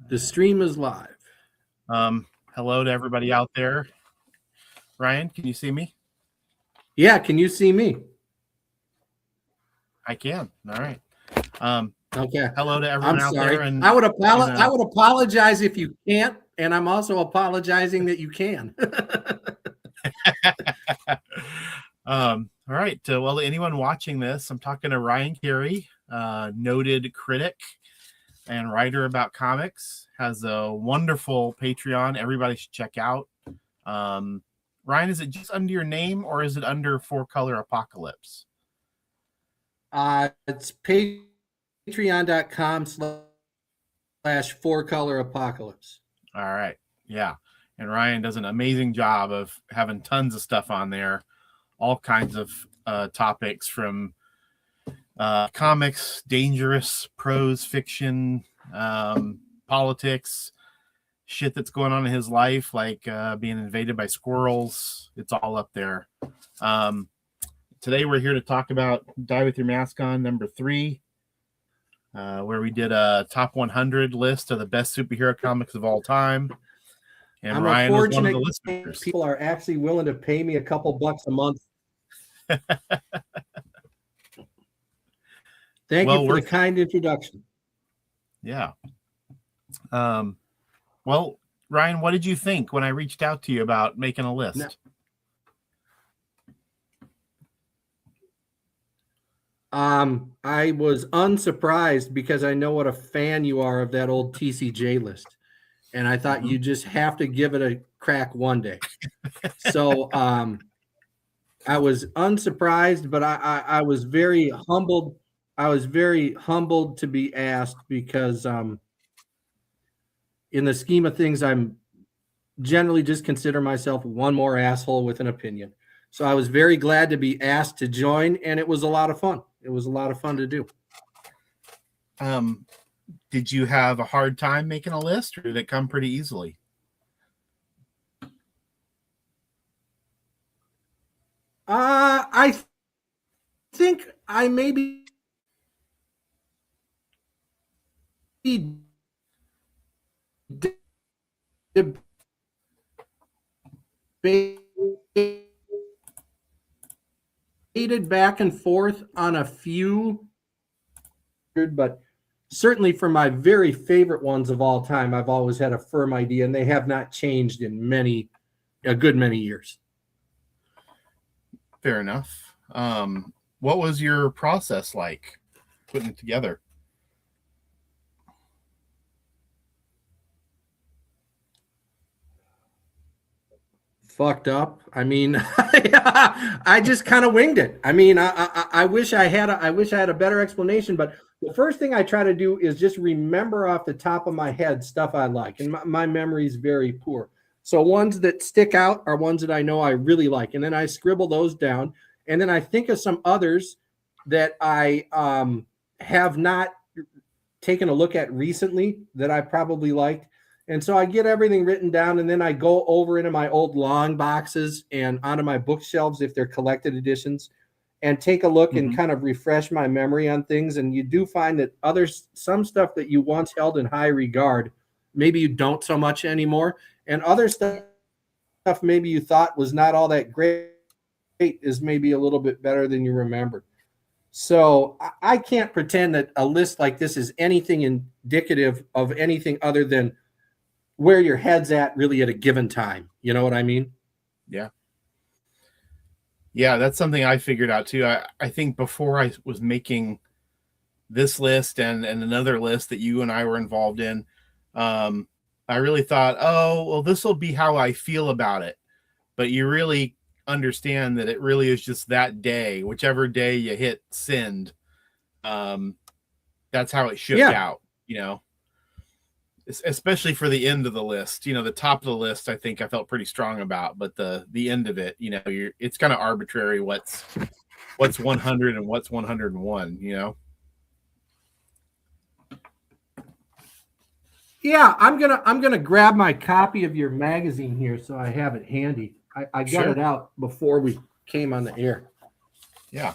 The stream is live. Hello to everybody out there. Ryan, can you see me? Yeah, can you see me? I can. All right. Okay. Hello to everyone out there. And I would apologize if you can't, and I'm also apologizing that you can. All right. Well, anyone watching this, I'm talking to Ryan Carey, noted critic and writer about comics, has a wonderful Patreon everybody should check out. Ryan, is it just under your name or is it under 4Color Apocalypse? It's patreon.com/4Color Apocalypse. All right. Yeah. And Ryan does an amazing job of having tons of stuff on there, all kinds of topics from comics, dangerous prose fiction, politics, shit that's going on in his life, like being invaded by squirrels. It's all up there. Today we're here to talk about Die With Your Mask On #3, where we did a top 100 list of the best superhero comics of all time. And Ryan was one of the listeners. People are actually willing to pay me a couple bucks a month. Thank you for the kind introduction. Yeah. Well, Ryan, what did you think when I reached out to you about making a list? No. I was unsurprised because I know what a fan you are of that old TCJ list. And I thought you just have to give it a crack one day. So I was unsurprised, but I was very humbled. I was very humbled to be asked because in the scheme of things, I'm generally just consider myself one more asshole with an opinion. So I was very glad to be asked to join, and it was a lot of fun. It was a lot of fun to do. Did you have a hard time making a list, or did it come pretty easily? I think I maybe debated back and forth on a few, but certainly for my very favorite ones of all time, I've always had a firm idea, and they have not changed in a good many years. Fair enough. What was your process like putting it together? Fucked up. I mean, I just kind of winged it. I mean, I wish I had a better explanation, but the first thing I try to do is just remember off the top of my head stuff I like, and my memory is very poor. So ones that stick out are ones that I know I really like, and then I scribble those down, and then I think of some others that I have not taken a look at recently that I probably liked. And so I get everything written down, and then I go over into my old long boxes and onto my bookshelves if they're collected editions, and take a look and kind of refresh my memory on things. And you do find that some stuff that you once held in high regard, maybe you don't so much anymore. And other stuff maybe you thought was not all that great is maybe a little bit better than you remembered. So I can't pretend that a list like this is anything indicative of anything other than where your head's at really at a given time. You know what I mean? Yeah. Yeah, that's something I figured out too. I think before I was making this list and another list that you and I were involved in, I really thought, oh, well, this will be how I feel about it. But you really understand that it really is just that day, whichever day you hit send. That's how it shook out, you know. Especially for the end of the list, you know, the top of the list, I think I felt pretty strong about, but the end of it, you know, it's kind of arbitrary what's 100 and what's 101, you know? Yeah, I'm gonna grab my copy of your magazine here so I have it handy. I got it out before we came on the air. Yeah.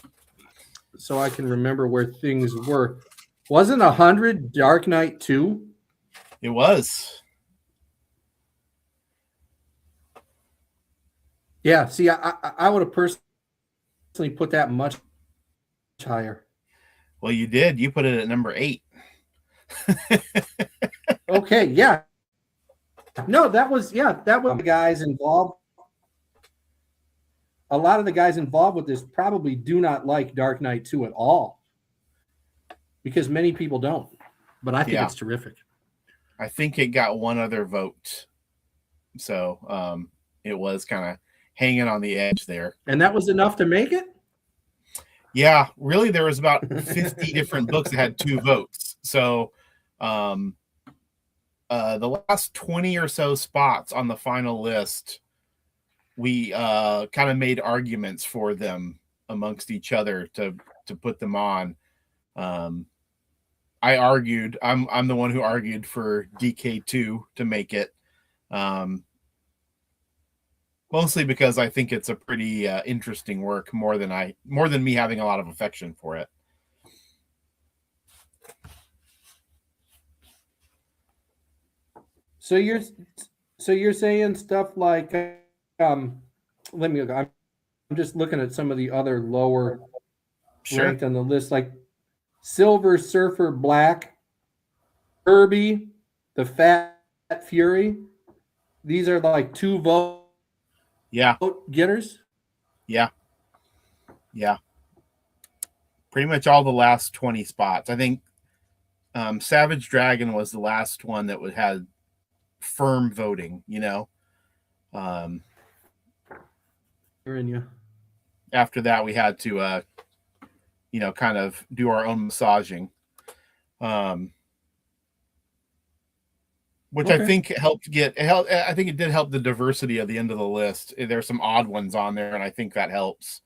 So I can remember where things were. Wasn't 100 Dark Knight 2? It was. Yeah. See, I would have personally put that much higher. Well, you did. You put it at number 8. Okay. Yeah. No, that was the guys involved. A lot of the guys involved with this probably do not like Dark Knight 2 at all, because many people don't. But I think it's terrific. I think it got one other vote. So it was kind of hanging on the edge there. And that was enough to make it? Yeah, really, there was about 50 different books that had 2 votes. So the last 20 or so spots on the final list, we kind of made arguments for them amongst each other to put them on. I argued. I'm the one who argued for DK2 to make it. Mostly because I think it's a pretty interesting work, more than me having a lot of affection for it. So you're saying stuff like, let me look. I'm just looking at some of the other lower ranked on the list, like Silver Surfer Black, Kirby, the Fat Fury. These are like 2 vote getters. Yeah. Pretty much all the last 20 spots. I think Savage Dragon was the last one that had firm voting, After that, we had to kind of do our own massaging, which I think helped I think it did help the diversity of the end of the list. There's some odd ones on there, and I think that helps.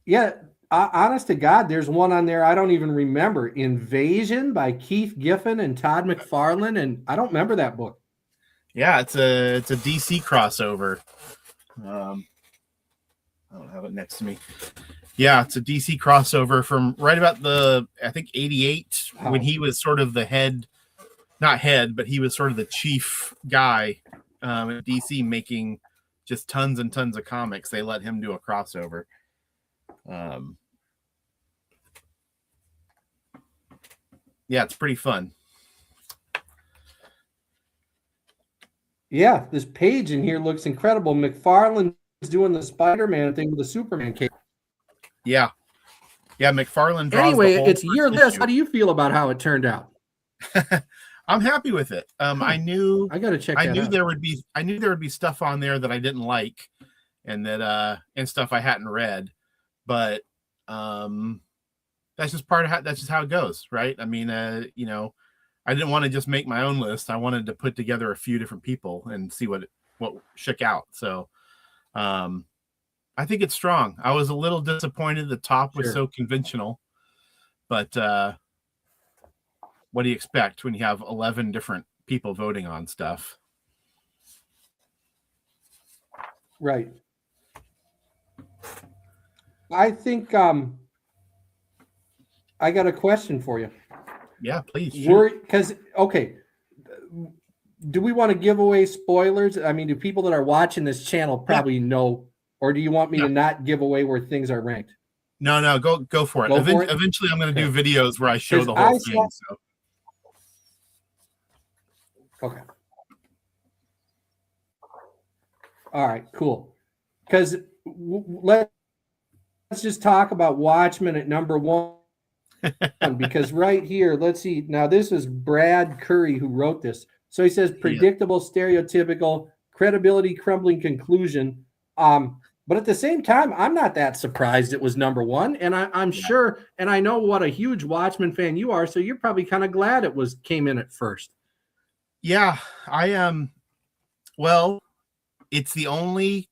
Yeah, honest to God, there's one on there I don't even remember. Invasion by Keith Giffen and Todd McFarlane, and I don't remember that book. Yeah, it's a DC crossover. I don't have it next to me. Yeah, it's a DC crossover from right about I think 88, when he was sort of the head, not head, but he was sort of the chief guy at DC, making just tons and tons of comics. They let him do a crossover. Yeah, it's pretty fun. Yeah, this page in here looks incredible. McFarlane's doing the Spider-Man thing with the Superman cape. Yeah, McFarlane draws. Anyway, it's your list. How do you feel about how it turned out? I'm happy with it. I knew I got to check. I knew there would be stuff on there that I didn't like, and that and stuff I hadn't read, but that's just that's just how it goes, right? I mean, I didn't want to just make my own list. I wanted to put together a few different people and see what shook out. So I think it's strong. I was a little disappointed the top was so conventional, but what do you expect when you have 11 different people voting on stuff? Right. I think I got a question for you. Yeah, please. Because do we want to give away spoilers? I mean, do people that are watching this channel probably know, or do you want me to not give away where things are ranked? No, go for it. Eventually, I'm going to do videos where I show the whole thing. Okay. All right, cool. Because let's just talk about Watchmen at number 1. Because right here, let's see. Now, this is Brad Curry who wrote this. So he says predictable, stereotypical, credibility crumbling conclusion. But at the same time, I'm not that surprised it was number 1. And I'm sure, and I know what a huge Watchmen fan you are, so you're probably kind of glad it came in at first. Yeah, I am. Well, it's the only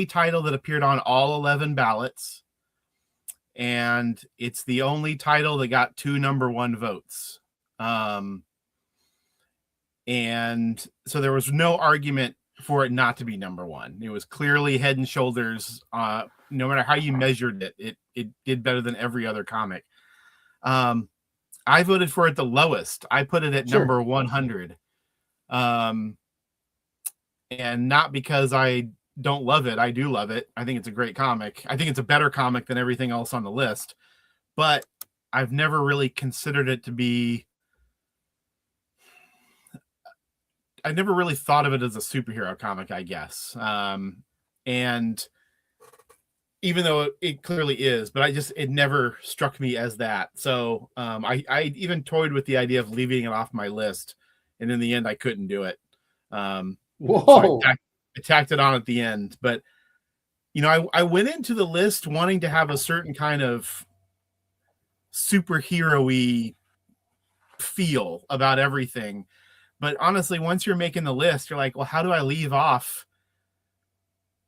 title that appeared on all 11 ballots. And it's the only title that got 2 number 1 votes. And so there was no argument for it not to be number 1. It was clearly head and shoulders. No matter how you measured it, it did better than every other comic. I voted for it the lowest. I put it at Sure. number 100. And not because I don't love it. I do love it. I think it's a great comic. I think it's a better comic than everything else on the list. But I've never really considered it to be. I never really thought of it as a superhero comic, I guess. And even though it clearly is, but it never struck me as that. So I even toyed with the idea of leaving it off my list. And in the end, I couldn't do it. Whoa. So I tacked it on at the end. But, I went into the list wanting to have a certain kind of superhero-y feel about everything. But honestly, once you're making the list, you're like, well, how do I leave off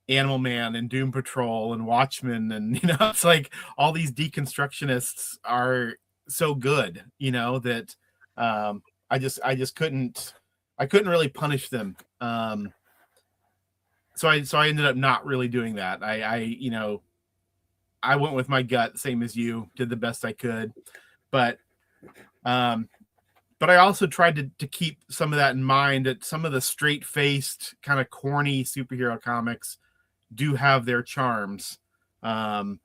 Animal Man and Doom Patrol and Watchmen? And, it's like all these deconstructionists are so good, that I just couldn't really punish them. So I ended up not really doing that. I went with my gut, same as you, did the best I could. But I also tried to keep some of that in mind, that some of the straight-faced, kind of corny superhero comics do have their charms. And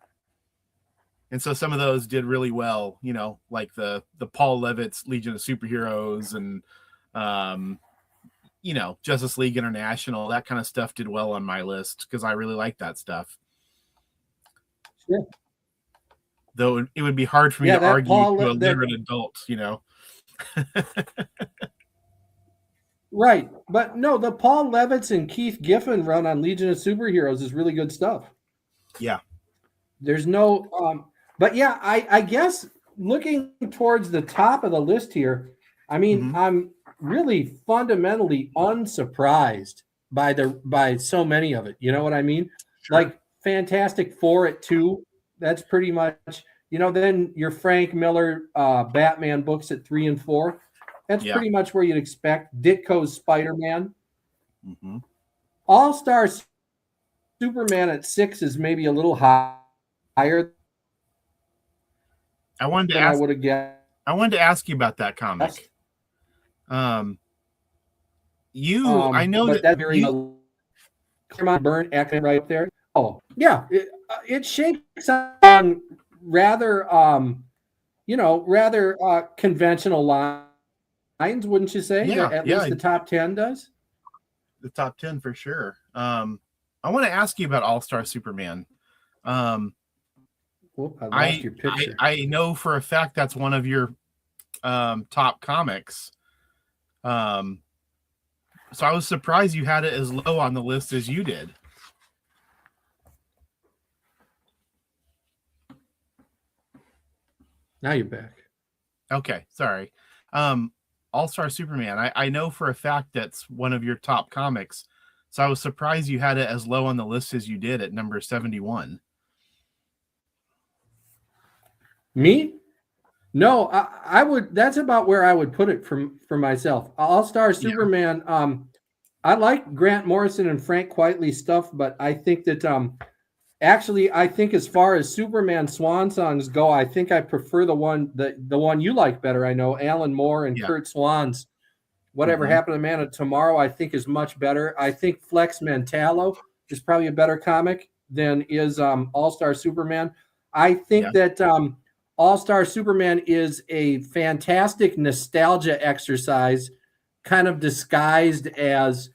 so some of those did really well, like the Paul Levitt's Legion of Superheroes and, Justice League International, that kind of stuff did well on my list because I really like that stuff. Sure. Though it would be hard for me to argue to a literate adult, Right. But no, the Paul Levitz and Keith Giffen run on Legion of Superheroes is really good stuff. Yeah. There's no but yeah, I guess looking towards the top of the list here, I mean, I'm really fundamentally unsurprised by so many of it. You know what I mean? Sure. Like Fantastic Four at 2, that's pretty much, then your Frank Miller Batman books at 3 and 4. That's pretty much where you'd expect. Ditko's Spider-Man. All-Star Superman at 6 is maybe a little higher. I wanted to ask you about that comic. I know that very Burn acting right up there. Oh yeah, it shakes on rather conventional lines, wouldn't you say? Yeah, at least the top 10 does. The top 10 for sure. I want to ask you about All-Star Superman. I lost your picture. I know for a fact that's one of your top comics. So I was surprised you had it as low on the list as you did. Now you're back. Okay, sorry. All-Star Superman. I know for a fact that's one of your top comics. So I was surprised you had it as low on the list as you did at number 71. Me? No, I would. That's about where I would put it for myself. All-Star Superman. Yeah. I like Grant Morrison and Frank Quitely stuff, but I think that actually, I think as far as Superman swan songs go, I think I prefer the one you like better. I know Alan Moore and Kurt Swan's Whatever Happened to Man of Tomorrow, I think is much better. I think Flex Mentallo is probably a better comic than is All-Star Superman. I think that All-Star Superman is a fantastic nostalgia exercise, kind of disguised as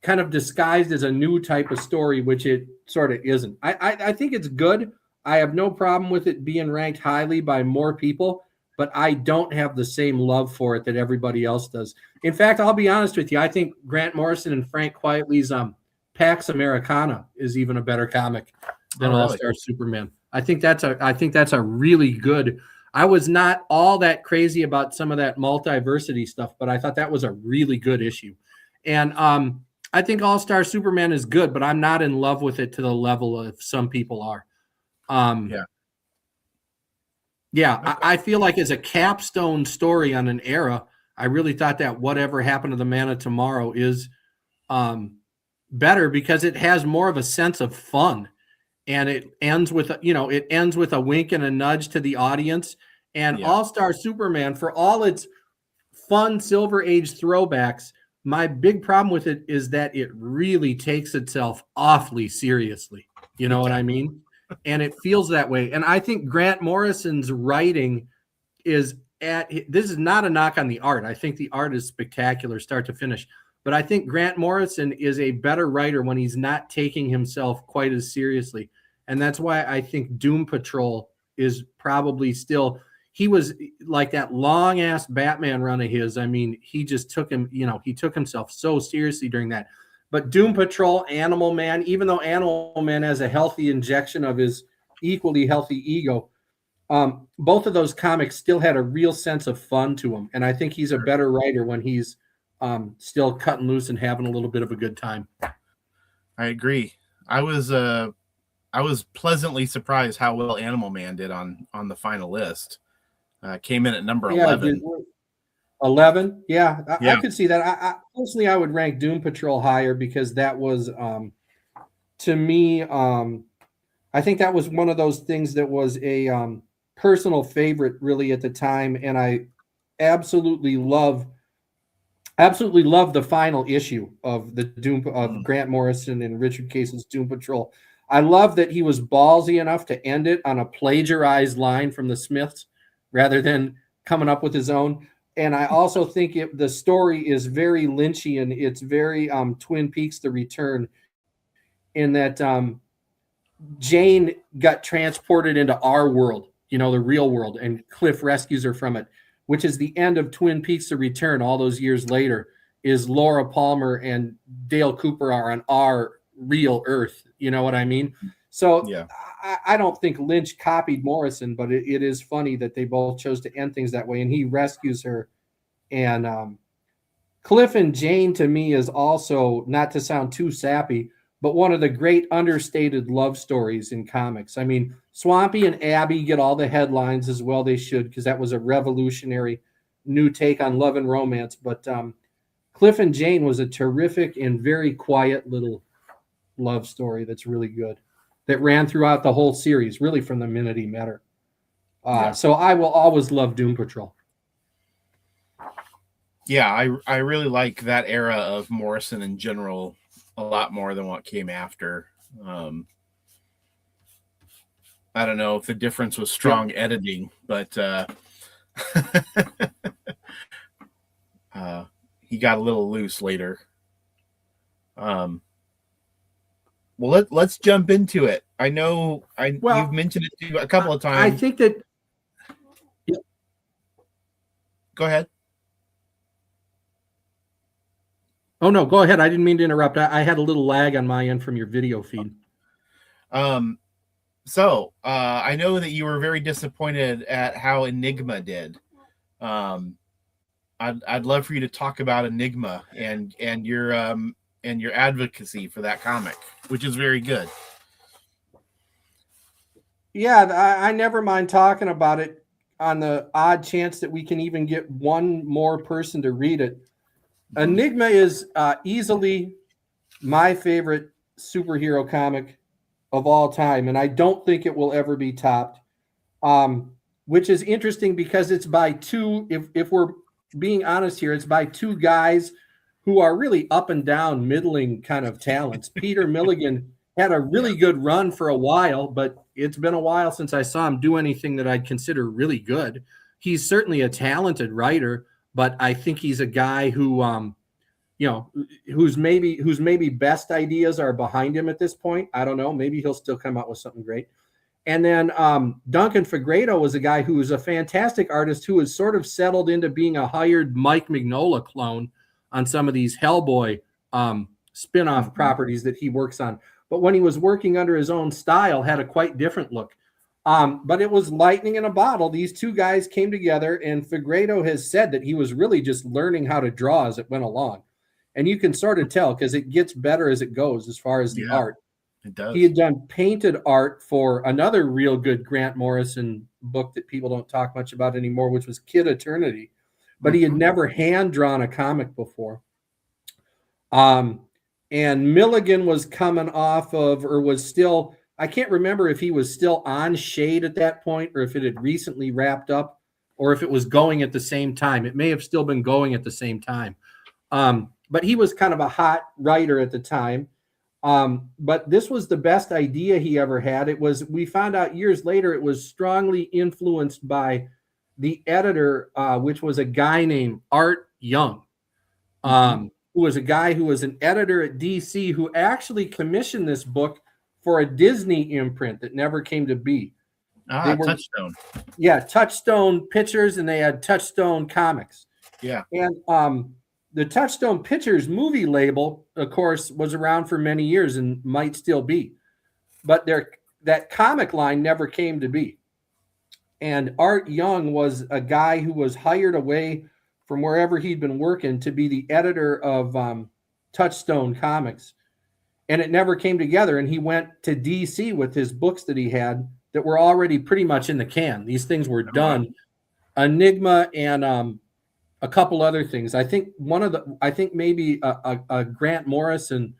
a new type of story, which it sort of isn't. I think it's good. I have no problem with it being ranked highly by more people, but I don't have the same love for it that everybody else does. In fact, I'll be honest with you. I think Grant Morrison and Frank Quitely's Pax Americana is even a better comic than All-Star Superman. I think that's a really good. I was not all that crazy about some of that multiversity stuff, but I thought that was a really good issue. And I think All-Star Superman is good, but I'm not in love with it to the level of some people are. I feel like as a capstone story on an era, I really thought that Whatever Happened to the Man of Tomorrow is better because it has more of a sense of fun. And it ends with a wink and a nudge to the audience. And Yeah. All-Star Superman, for all its fun Silver Age throwbacks, my big problem with it is that it really takes itself awfully seriously. You know what I mean? And it feels that way. And I think Grant Morrison's writing is this is not a knock on the art. I think the art is spectacular, start to finish. But I think Grant Morrison is a better writer when he's not taking himself quite as seriously. And that's why I think Doom Patrol is probably still, he was like that long ass Batman run of his. I mean, he just took him, he took himself so seriously during that. But Doom Patrol, Animal Man, even though Animal Man has a healthy injection of his equally healthy ego, both of those comics still had a real sense of fun to him. And I think he's a better writer when he's still cutting loose and having a little bit of a good time. I agree. I was pleasantly surprised how well Animal Man did on the final list. Came in at number 11. 11? Yeah, I could see that. I personally, I would rank Doom Patrol higher because that was, to me, I think that was one of those things that was a personal favorite really at the time. And I absolutely love the final issue of the Doom of Grant Morrison and Richard Case's Doom Patrol. I love that he was ballsy enough to end it on a plagiarized line from the Smiths rather than coming up with his own. And I also think the story is very Lynchian. It's very Twin Peaks: The Return, in that Jane got transported into our world, the real world, and Cliff rescues her from it, which is the end of Twin Peaks: The Return all those years later, is Laura Palmer and Dale Cooper are on our real Earth. You know what I mean? So yeah. I don't think Lynch copied Morrison, but it is funny that they both chose to end things that way, and he rescues her. And Cliff and Jane, to me, is also, not to sound too sappy, but one of the great understated love stories in comics. I mean, Swampy and Abby get all the headlines, as well they should, because that was a revolutionary new take on love and romance. But Cliff and Jane was a terrific and very quiet little love story that's really good, that ran throughout the whole series, really from the minute he met her. So I will always love Doom Patrol. Yeah, I really like that era of Morrison in general a lot more than what came after. I don't know if the difference was strong editing, but he got a little loose later. Well, let's jump into it. I know you've mentioned it a couple of times. I think that. Go ahead. Oh no, go ahead. I didn't mean to interrupt. I had a little lag on my end from your video feed. So I know that you were very disappointed at how Enigma did. I'd love for you to talk about Enigma and your advocacy for that comic, which is very good. Yeah, I never mind talking about it on the odd chance that we can even get one more person to read it. Enigma is easily my favorite superhero comic of all time, and I don't think it will ever be topped, which is interesting because it's by two, if we're being honest here, it's by two guys who are really up and down, middling kind of talents. Peter Milligan had a really good run for a while, but it's been a while since I saw him do anything that I'd consider really good. He's certainly a talented writer, but I think he's a guy who, whose maybe best ideas are behind him at this point. I don't know. Maybe he'll still come out with something great. And then Duncan Fegredo was a guy who was a fantastic artist who has sort of settled into being a hired Mike Mignola clone on some of these Hellboy spin-off properties that he works on. But when he was working under his own style, had a quite different look. But it was lightning in a bottle. These two guys came together, and Fegredo has said that he was really just learning how to draw as it went along. And you can sort of tell because it gets better as it goes as far as the art. It does. He had done painted art for another real good Grant Morrison book that people don't talk much about anymore, which was Kid Eternity. But he had never hand-drawn a comic before. And Milligan was coming off of, or was still, I can't remember if he was still on Shade at that point or if it had recently wrapped up. or if it was going at the same time. It may have still been going at the same time. But he was kind of a hot writer at the time. But this was the best idea he ever had. We found out years later, it was strongly influenced by the editor, which was a guy named Art Young, who was a guy who was an editor at DC, who actually commissioned this book for a Disney imprint that never came to be. Touchstone. Yeah, Touchstone Pictures, and they had Touchstone Comics. Yeah. And the Touchstone Pictures movie label, of course, was around for many years and might still be. But that comic line never came to be. And Art Young was a guy who was hired away from wherever he'd been working to be the editor of Touchstone Comics. And it never came together. And he went to DC with his books that he had that were already pretty much in the can. These things were done. Enigma and a couple other things. I think maybe a Grant Morrison,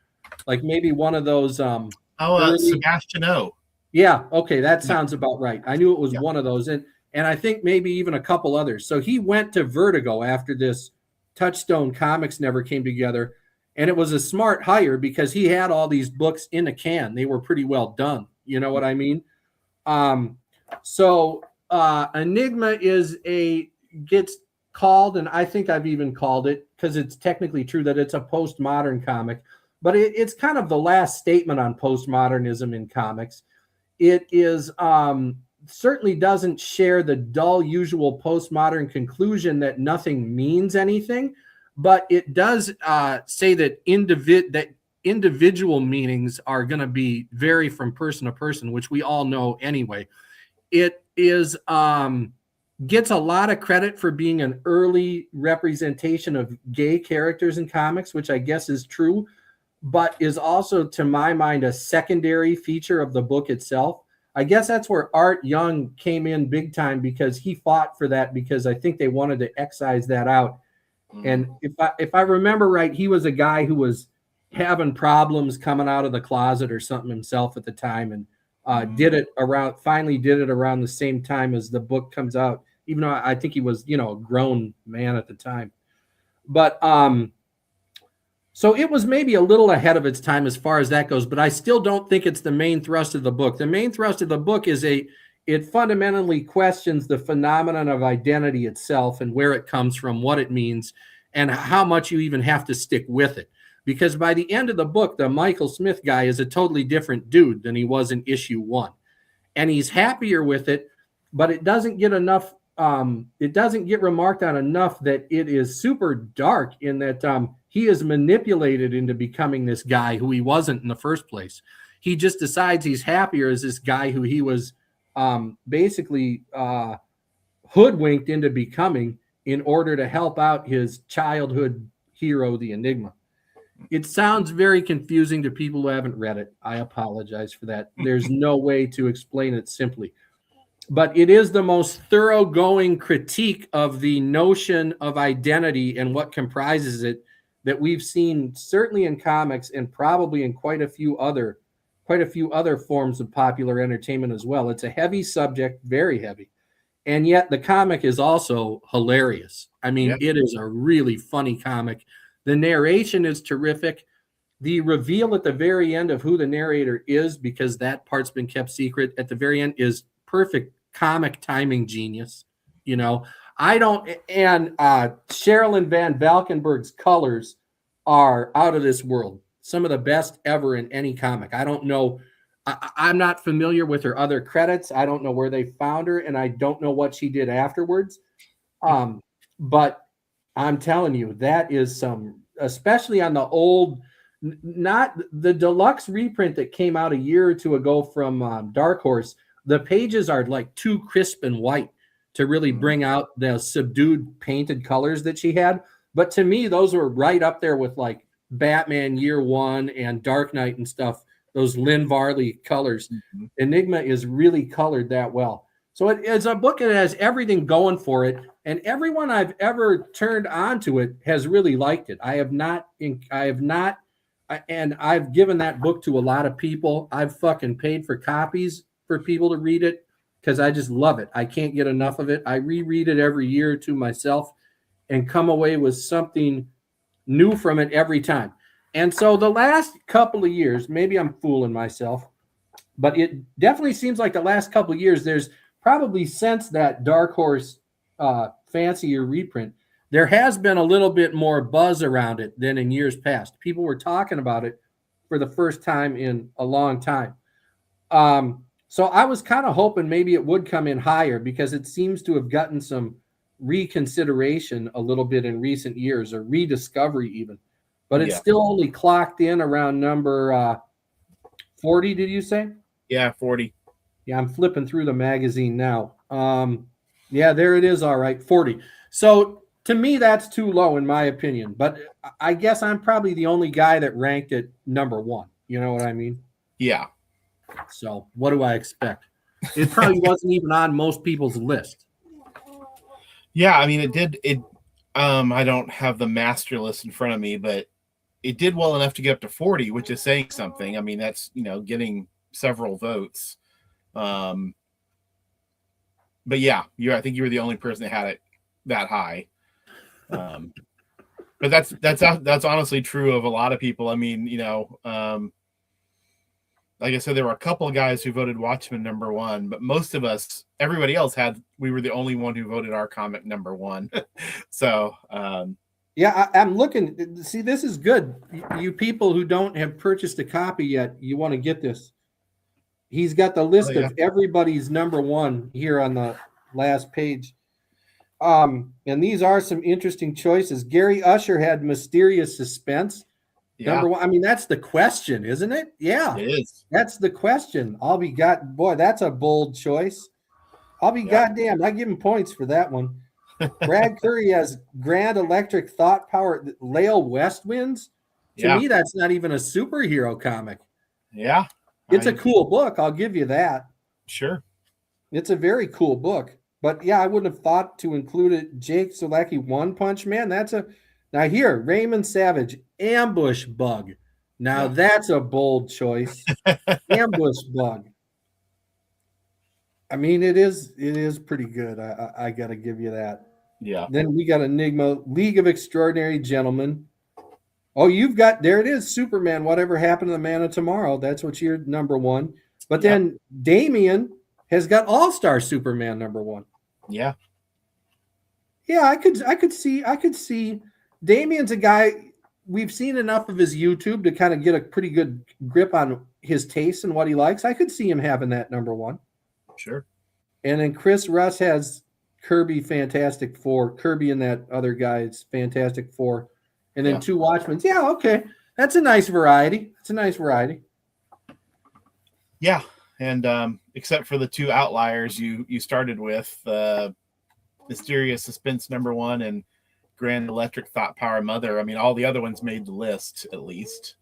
like maybe one of those. Sebastian O. Yeah. Okay. That sounds about right. I knew it was one of those. And I think maybe even a couple others. So he went to Vertigo after this Touchstone Comics never came together. And it was a smart hire because he had all these books in a can. They were pretty well done. You know what I mean? So Enigma gets called, and I think I've even called it, because it's technically true, that it's a postmodern comic, but it's kind of the last statement on postmodernism in comics. It is certainly doesn't share the dull usual postmodern conclusion that nothing means anything, but it does say that individual meanings are going to vary from person to person, which we all know anyway. It is gets a lot of credit for being an early representation of gay characters in comics, which I guess is true, but is also, to my mind, a secondary feature of the book itself. I guess that's where Art Young came in big time, because he fought for that, because I think they wanted to excise that out. And if I remember right, he was a guy who was having problems coming out of the closet or something himself at the time, and finally did it around the same time as the book comes out, even though I think he was, a grown man at the time. But so it was maybe a little ahead of its time as far as that goes, but I still don't think it's the main thrust of the book. The main thrust of the book is it fundamentally questions the phenomenon of identity itself and where it comes from, what it means, and how much you even have to stick with it. Because by the end of the book, the Michael Smith guy is a totally different dude than he was in issue 1. And he's happier with it, but it doesn't get enough. It doesn't get remarked on enough that it is super dark, in that he is manipulated into becoming this guy who he wasn't in the first place. He just decides he's happier as this guy who he was basically hoodwinked into becoming in order to help out his childhood hero, the Enigma. It sounds very confusing to people who haven't read it. I apologize for that. There's no way to explain it simply. But it is the most thoroughgoing critique of the notion of identity and what comprises it that we've seen, certainly in comics, and probably in quite a few other forms of popular entertainment as well. It's a heavy subject, very heavy. And yet the comic is also hilarious. I mean, It is a really funny comic. The narration is terrific. The reveal at the very end of who the narrator is, because that part's been kept secret at the very end, is perfect comic timing genius. Sherilyn Van Valkenburg's colors are out of this world. Some of the best ever in any comic. I don't know. I'm not familiar with her other credits. I don't know where they found her, and I don't know what she did afterwards. But I'm telling you, that is some, especially on the old, not the deluxe reprint that came out a year or two ago from Dark Horse. The pages are like too crisp and white to really bring out the subdued painted colors that she had. But to me, those were right up there with like Batman Year One and Dark Knight and stuff. Those Lynn Varley colors. Enigma is really colored that well. So it's a book that has everything going for it, and everyone I've ever turned on to it has really liked it. And I've given that book to a lot of people. I've fucking paid for copies for people to read it. because I just love it. I can't get enough of it. I reread it every year to myself and come away with something new from it every time. And so the last couple of years, maybe I'm fooling myself, but it definitely seems like the last couple of years, there's probably since that Dark Horse fancier reprint, there has been a little bit more buzz around it than in years past. People were talking about it for the first time in a long time. So I was kind of hoping maybe it would come in higher because it seems to have gotten some reconsideration a little bit in recent years, or rediscovery even. But it's still only clocked in around number 40, did you say? Yeah, 40. Yeah, I'm flipping through the magazine now. Yeah, there it is. All right, 40. So to me, that's too low in my opinion. But I guess I'm probably the only guy that ranked it number one. You know what I mean? Yeah. So what do I expect? It probably wasn't even on most people's list. Yeah, I mean, it did. I don't have the master list in front of me, but it did well enough to get up to 40, which is saying something. I mean, that's, getting several votes. But yeah, I think you were the only person that had it that high. But that's honestly true of a lot of people. I mean, like I said, there were a couple of guys who voted Watchmen number one, but most of us, everybody else we were the only one who voted our comic number one. So, yeah, I'm looking. See, this is good. You people who don't have purchased a copy yet, you want to get this. He's got the list of everybody's number one here on the last page. And these are some interesting choices. Gary Usher had Mysterious Suspense. Yeah. Number one. I mean, that's the question, isn't it? Yeah. It is. That's the question. Boy, that's a bold choice. I'll be goddamned. I give him points for that one. Brad Curry has Grand Electric Thought Power. Lael West wins. To me, that's not even a superhero comic. Yeah. It's a cool book. I'll give you that. Sure. It's a very cool book. But yeah, I wouldn't have thought to include it. Jake Solecki, One Punch Man. Now here, Raymond Savage, Ambush Bug. Now that's a bold choice. Ambush Bug. I mean, it is pretty good. I got to give you that. Yeah. Then we got Enigma, League of Extraordinary Gentlemen. Oh, there it is, Superman, Whatever Happened to the Man of Tomorrow. That's what your number one. But then Damien has got All-Star Superman number one. Yeah. Yeah, I could see Damien's a guy, we've seen enough of his YouTube to kind of get a pretty good grip on his taste and what he likes. I could see him having that number one. Sure. And then Chris Russ has Kirby Fantastic Four. Kirby and that other guy's Fantastic Four. And then two Watchmen. Yeah, okay. That's a nice variety. Yeah. And except for the two outliers you started with, Mysterious Suspense number one and Grand Electric Thought Power Mother. I mean, all the other ones made the list at least.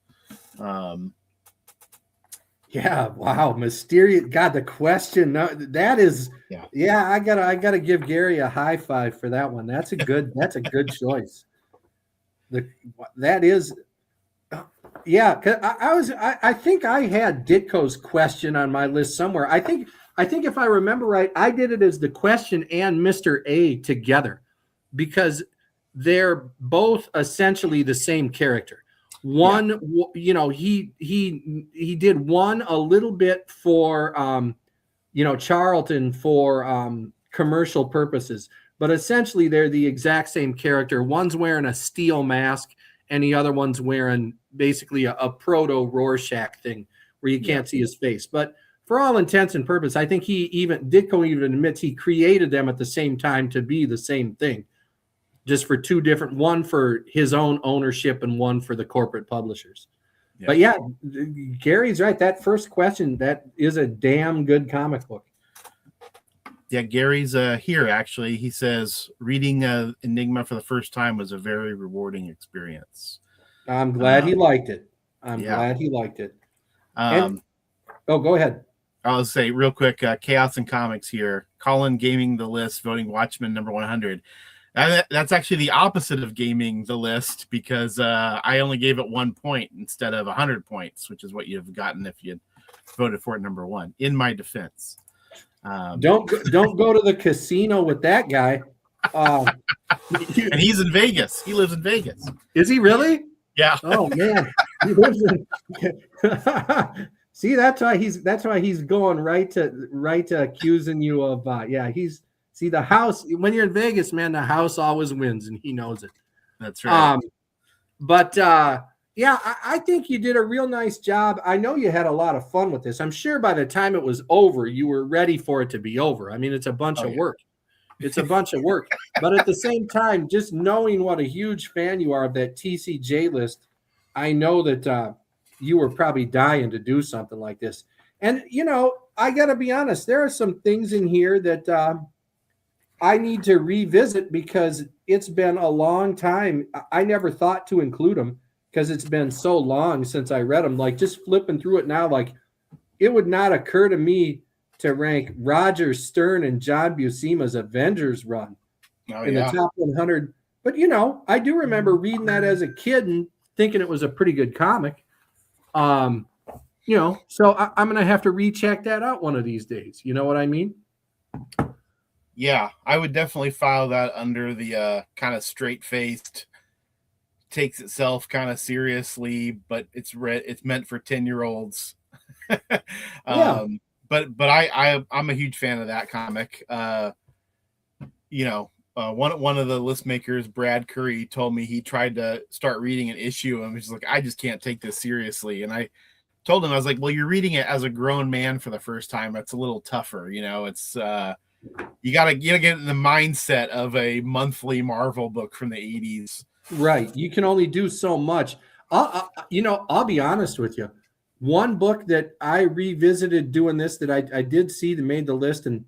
Yeah, wow, Mysterious. God, the question. No, that is. Yeah. I gotta give Gary a high five for that one. That's a good choice. That is. Yeah, cause I think I had Ditko's question on my list somewhere. I think if I remember right, I did it as the question and Mr. A together because they're both essentially the same character. One, he did one a little bit for, Charlton for commercial purposes, but essentially they're the exact same character. One's wearing a steel mask and the other one's wearing basically a proto Rorschach thing where you can't see his face. But for all intents and purposes, I think Ditko even admits he created them at the same time to be the same thing. Just for two different, one for his own ownership and one for the corporate publishers. Yeah. But yeah, Gary's right. That first question, that is a damn good comic book. Yeah, Gary's here, actually. He says, reading Enigma for the first time was a very rewarding experience. I'm glad he liked it. Glad he liked it. Go ahead. I'll say real quick, Chaos and Comics here. Colin gaming the list, voting Watchmen number 100. That's actually the opposite of gaming the list because I only gave it 1 point instead of 100 points, which is what you've gotten if you voted for it number one, in my defense. Don't go to the casino with that guy. And he's in Vegas. He lives in Vegas. Is he really? Yeah. Oh man. He lives in... See, that's why he's going right to accusing you of see the house when you're in Vegas, man, the house always wins and he knows it. That's right. I think you did a real nice job. I know you had a lot of fun with this. I'm sure by the time it was over, you were ready for it to be over. I mean, it's a bunch of work. It's a bunch of work. But at the same time, just knowing what a huge fan you are of that TCJ list, I know that you were probably dying to do something like this. And, I got to be honest, there are some things in here that I need to revisit because it's been a long time. I never thought to include them because it's been so long since I read them. Like just flipping through it now, like it would not occur to me to rank Roger Stern and John Buscema's Avengers run in the top 100. But, I do remember reading that as a kid and thinking it was a pretty good comic. So I'm going to have to recheck that out one of these days. You know what I mean? Yeah, I would definitely file that under the kind of straight-faced, takes itself kind of seriously, but it's meant for 10-year-olds. But I'm a huge fan of that comic. One of the list makers, Brad Curry, told me he tried to start reading an issue and was like, I just can't take this seriously. And I told him, I was like, well, you're reading it as a grown man for the first time. It's a little tougher, it's you gotta get in the mindset of a monthly Marvel book from the 80s. Right. You can only do so much. I'll be honest with you. One book that I revisited doing this that I did see that made the list, and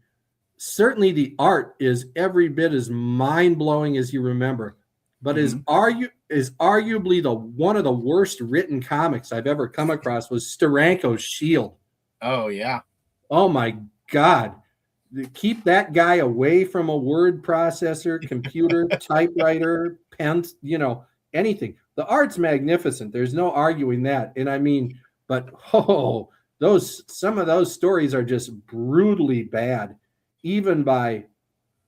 certainly the art is every bit as mind-blowing as you remember, but is arguably one of the worst written comics I've ever come across was Steranko's Shield. Oh, yeah. Oh, my God. Keep that guy away from a word processor, computer, typewriter, pens, anything. The art's magnificent. There's no arguing that. And I mean, but some of those stories are just brutally bad, even by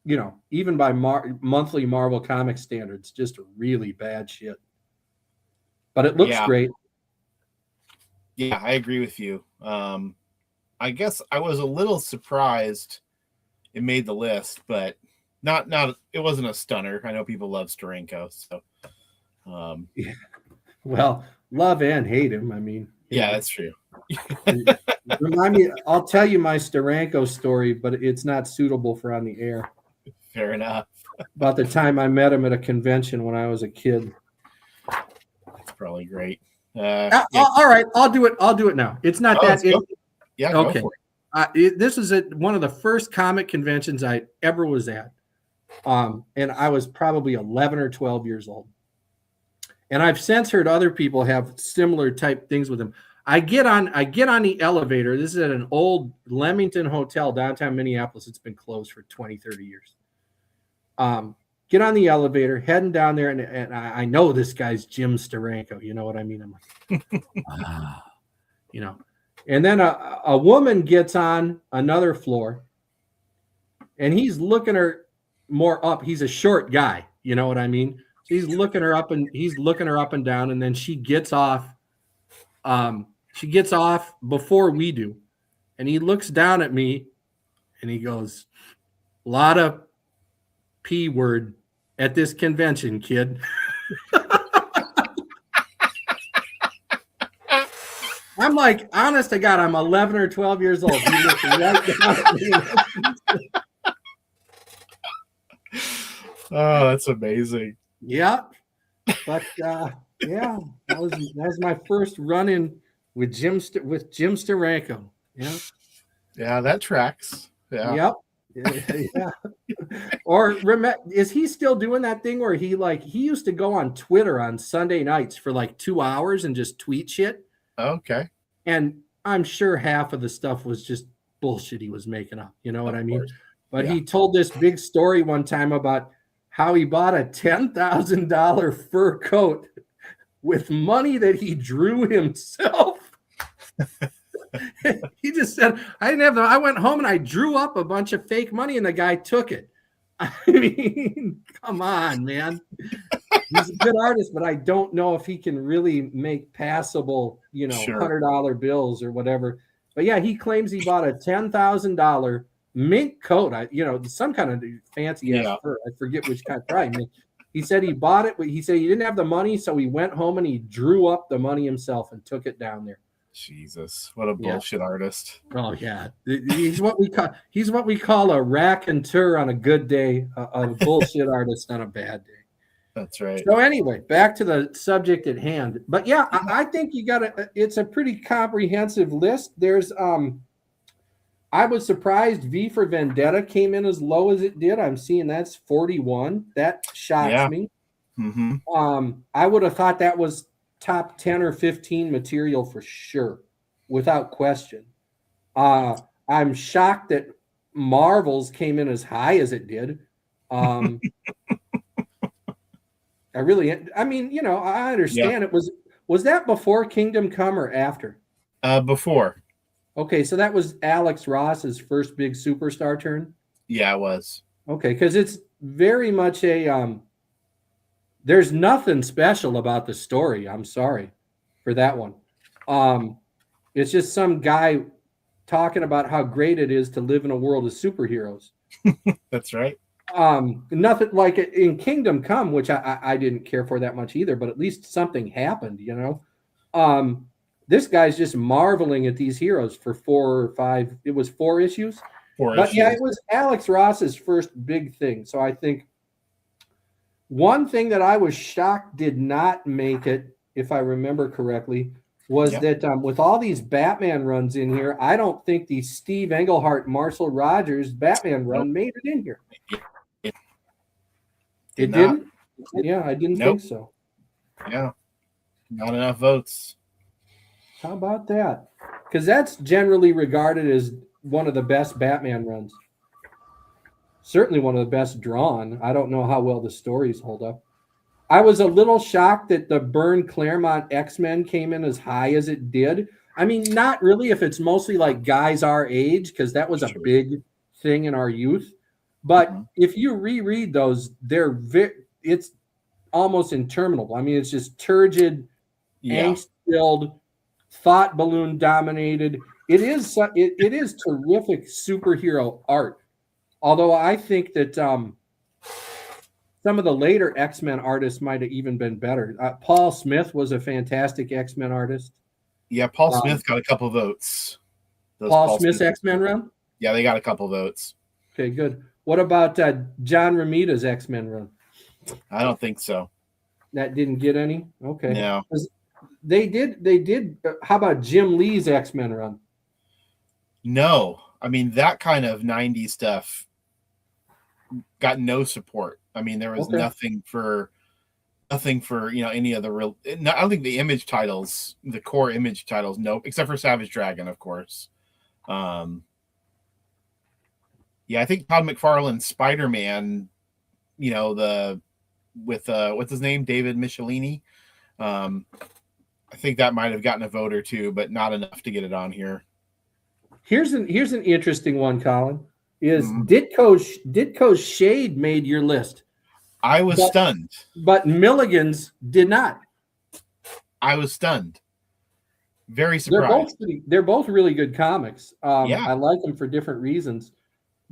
monthly Marvel comic standards, just really bad shit. But it looks great. Yeah, I agree with you. I guess I was a little surprised it made the list, but not it wasn't a stunner. I know people love Steranko, so well, love and hate him. I mean, that's true. Remind me, I'll tell you my Steranko story, but it's not suitable for on the air. Fair enough. About the time I met him at a convention when I was a kid. That's probably great. All right, I'll do it now. It's not that. Yeah. Okay. This is at one of the first comic conventions I ever was at. And I was probably 11 or 12 years old. And I've since heard other people have similar type things with them. I get on the elevator. This is at an old Leamington hotel downtown Minneapolis. It's been closed for 20, 30 years. Get on the elevator, heading down there, and I know this guy's Jim Steranko. You know what I mean? I'm like, And then a woman gets on another floor, and he's looking her more up. He's a short guy, you know what I mean? So he's looking her up and down, and then she gets off. She gets off before we do, and he looks down at me, and he goes, "A lot of P word at this convention, kid." I'm like, honest to God, I'm 11 or 12 years old. He looked right down at me. Oh, that's amazing. Yeah. But that was my first run-in with Jim Steranko. Yeah. Yeah, that tracks. Yeah. Yep. Yeah. Or is he still doing that thing where he used to go on Twitter on Sunday nights for like 2 hours and just tweet shit? Okay. And I'm sure half of the stuff was just bullshit he was making up. You know what I mean? But he told this big story one time about how he bought a $10,000 fur coat with money that he drew himself. He just said, I didn't have I went home and I drew up a bunch of fake money and the guy took it. I mean, come on, man. He's a good artist, but I don't know if he can really make passable, Sure. $100 bills or whatever. But yeah, he claims he bought a $10,000 mink coat. Some kind of fancy ass fur. I forget which kind. Probably. He said he bought it, but he said he didn't have the money, so he went home and he drew up the money himself and took it down there. Jesus, what a bullshit artist! Oh yeah, he's what we call a raconteur on a good day, a bullshit artist on a bad day. That's right. So anyway, back to the subject at hand. But yeah, I think it's a pretty comprehensive list. There's I was surprised V for Vendetta came in as low as it did. I'm seeing that's 41. That shocks me. Mm-hmm. I would have thought that was top 10 or 15 material for sure, without question. I'm shocked that Marvels came in as high as it did. I understand it was that before Kingdom Come or after? Before. Okay, so that was Alex Ross's first big superstar turn? Yeah, it was. Okay, because it's very much there's nothing special about the story. I'm sorry for that one. It's just some guy talking about how great it is to live in a world of superheroes. That's right. Nothing like it in Kingdom Come, which I didn't care for that much either, but at least something happened, This guy's just marveling at these heroes for 4 or 5. It was 4 issues. Yeah, it was Alex Ross's first big thing. So I think one thing that I was shocked did not make it, if I remember correctly, was that with all these Batman runs in here, I don't think the Steve Englehart, Marcel Rogers Batman run made it in here. It didn't? Yeah, I didn't think so. Yeah, not enough votes. How about that? Because that's generally regarded as one of the best Batman runs. Certainly one of the best drawn. I don't know how well the stories hold up. I was a little shocked that the Byrne Claremont X-Men came in as high as it did. I mean, not really if it's mostly like guys our age, because that was a big thing in our youth. But if you reread those, it's almost interminable. I mean, it's just turgid, angst-filled, thought balloon dominated. It is terrific superhero art. Although I think that some of the later X-Men artists might have even been better. Paul Smith was a fantastic X-Men artist. Yeah, Paul Smith got a couple votes. Paul Smith's X-Men run? Yeah, they got a couple votes. Okay, good. What about John Romita's X-Men run? I don't think so. That didn't get any? Okay. No. They did. How about Jim Lee's X-Men run? No. I mean, that kind of 90s stuff got no support. I mean, there was nothing for any of the real. I don't think the image titles, the core image titles, no, except for Savage Dragon, of course. I think Todd McFarlane's Spider-Man, with what's his name, David Michelini. I think that might have gotten a vote or two, but not enough to get it on here. Here's an interesting one, Colin. Is Ditko's Shade made your list? I was stunned. But Milligan's did not. I was stunned. Very surprised. They're both really good comics. I like them for different reasons.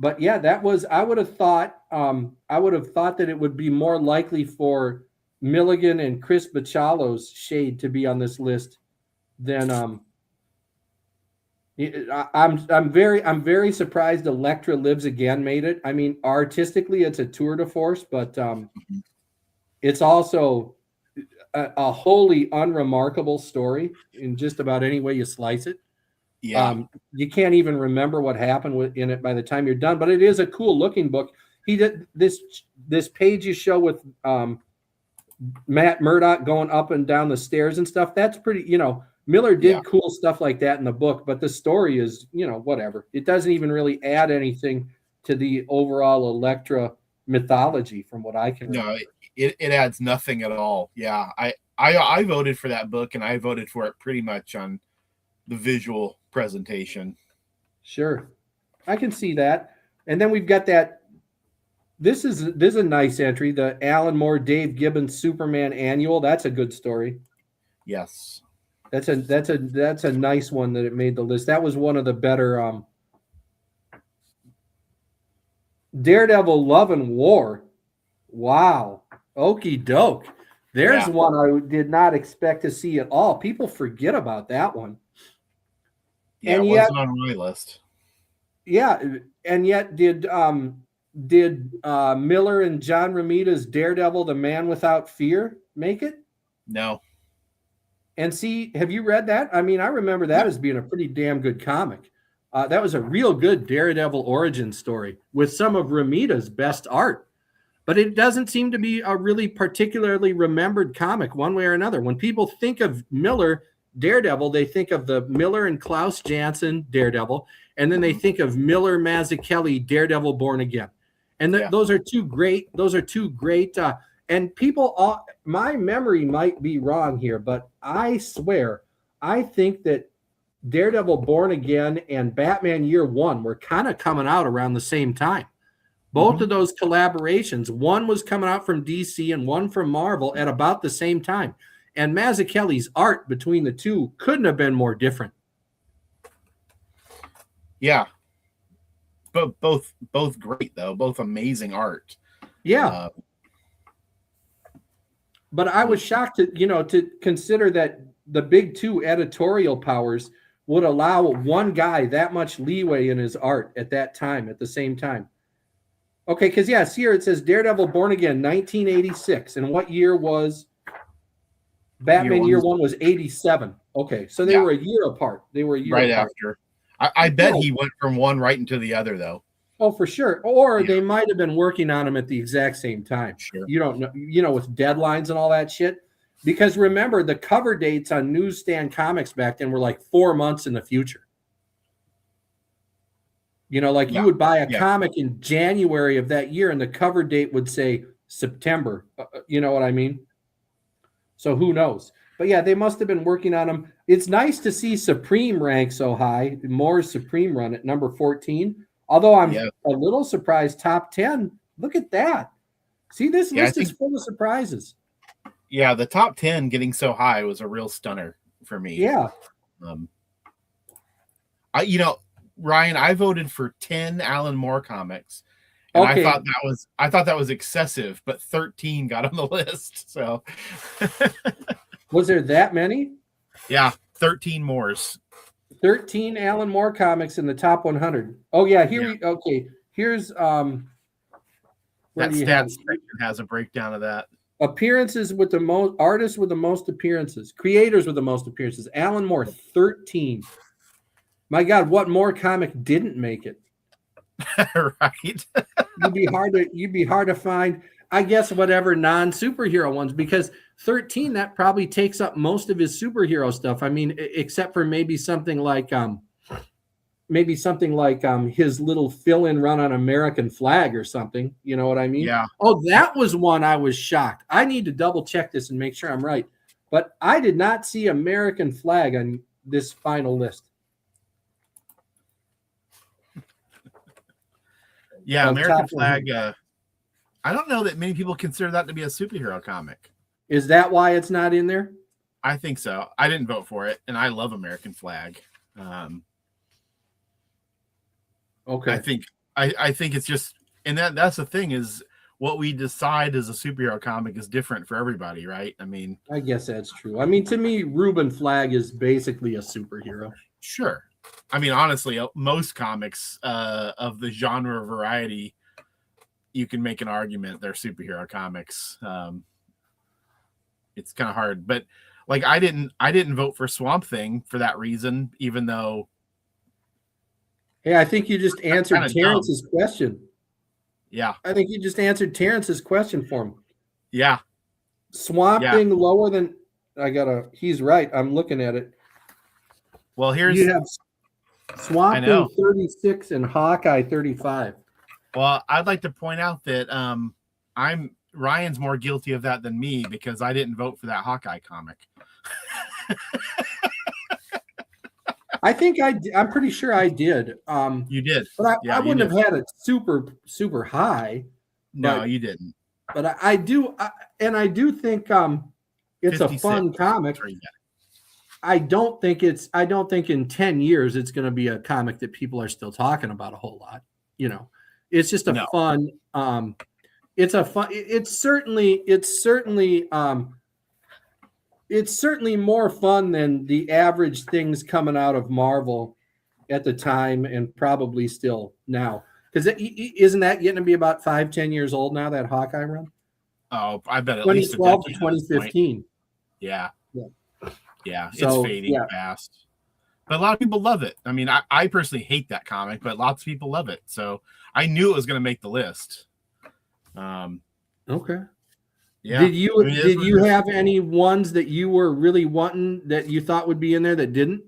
But yeah, I would have thought that it would be more likely for Milligan and Chris Bachalo's Shade to be on this list than I'm very surprised Elektra Lives Again made it. I mean, artistically it's a tour de force, but it's also a wholly unremarkable story in just about any way you slice it. Yeah. You can't even remember what happened in it by the time you're done, but it is a cool looking book. He did this page you show with Matt Murdock going up and down the stairs and stuff. That's pretty, Miller did cool stuff like that in the book, but the story is, whatever. It doesn't even really add anything to the overall Elektra mythology from what I can remember. No, it adds nothing at all. Yeah. I voted for that book and I voted for it pretty much on the visual presentation. Sure. I can see that. And then we've got that. This is a nice entry. The Alan Moore, Dave Gibbons Superman Annual. That's a good story. Yes. That's a nice one that it made the list. That was one of the better Daredevil Love and War. Wow. Okie doke. There's one I did not expect to see at all. People forget about that one. Yeah, and it wasn't on my list. Yeah, and yet did Miller and John Romita's Daredevil, The Man Without Fear make it? No. And see, have you read that? I mean, I remember that as being a pretty damn good comic. That was a real good Daredevil origin story with some of Romita's best art. But it doesn't seem to be a really particularly remembered comic one way or another. When people think of Miller Daredevil, they think of the Miller and Klaus Janson Daredevil, and then they think of Miller Mazzucchelli Daredevil Born Again. And those are two great. And people, my memory might be wrong here, but I swear, I think that Daredevil Born Again and Batman Year One were kind of coming out around the same time. Both of those collaborations, one was coming out from DC and one from Marvel at about the same time. And Mazzucchelli's art between the two couldn't have been more different. Yeah. But both great, though. Both amazing art. Yeah. But I was shocked to consider that the big two editorial powers would allow one guy that much leeway in his art at that time, at the same time. Okay, because, here it says Daredevil Born Again, 1986. And what year was Batman Year One? Was 87. Okay, so they were a year apart. They were a year right apart. After. I bet he went from one right into the other, though. Oh, for sure. Or they might have been working on them at the exact same time. Sure. You don't know, with deadlines and all that shit. Because remember, the cover dates on newsstand comics back then were like 4 months in the future. You would buy a comic in January of that year, and the cover date would say September. You know what I mean? So who knows? But they must have been working on them. It's nice to see Supreme rank so high. Moore's Supreme run at number 14. Although I'm a little surprised, top 10. Look at that. See, this list is full of surprises. Yeah, the top 10 getting so high was a real stunner for me. Yeah. Ryan, I voted for 10 Alan Moore comics. And I thought that was excessive, but 13 got on the list. So was there that many? Yeah, 13 Moores. 13 Alan Moore comics in the top 100. Oh yeah, here's that stats section has a breakdown of that. Appearances with the most, artists with the most appearances, creators with the most appearances. Alan Moore, 13. My God, what Moore comic didn't make it? Right. You'd be hard to find, I guess, whatever non-superhero ones, because 13, that probably takes up most of his superhero stuff. I mean, except for maybe something like his little fill-in run on American Flag or something. You know what I mean? Yeah. Oh, that was one I was shocked. I need to double check this and make sure I'm right. But I did not see American Flag on this final list. Yeah, American Flag. I don't know that many people consider that to be a superhero comic. Is that why it's not in there? I think so. I didn't vote for it, and I love American Flag. Okay. I think it's just, and that's the thing, is what we decide as a superhero comic is different for everybody, right? I mean, I guess that's true. I mean, to me, Reuben Flagg is basically a superhero. Sure. I mean, honestly, most comics of the genre variety, you can make an argument they're superhero comics. It's kind of hard, but like I didn't vote for Swamp Thing for that reason, even though. Hey, I think you just answered Terrence's question. Yeah. I think you just answered Terrence's question for him. Yeah. Swamp Thing lower than he's right. I'm looking at it. Well, you have Swamp Thing 36 and Hawkeye 35. Well, I'd like to point out that Ryan's more guilty of that than me because I didn't vote for that Hawkeye comic. I think I'm pretty sure I did. You did. But I Yeah, you wouldn't did. have had it super high. No, But you didn't. I do, and I do think it's a 56. fun comic. That's where you got it. I don't think in 10 years it's going to be a comic that people are still talking about a whole lot. It's just a No. fun. It's certainly more fun than the average things coming out of Marvel at the time, and probably still now. Because isn't that getting to be about 5-10 years old now, that Hawkeye run? Oh, I bet at least a 2012 to decade at this point. 2015. Yeah. Yeah. Yeah, So, it's fading yeah. fast. But a lot of people love it. I mean, I personally hate that comic, but lots of people love it. So I knew it was going to make the list. Okay. Yeah. Did you have any ones that you were really wanting that you thought would be in there that didn't?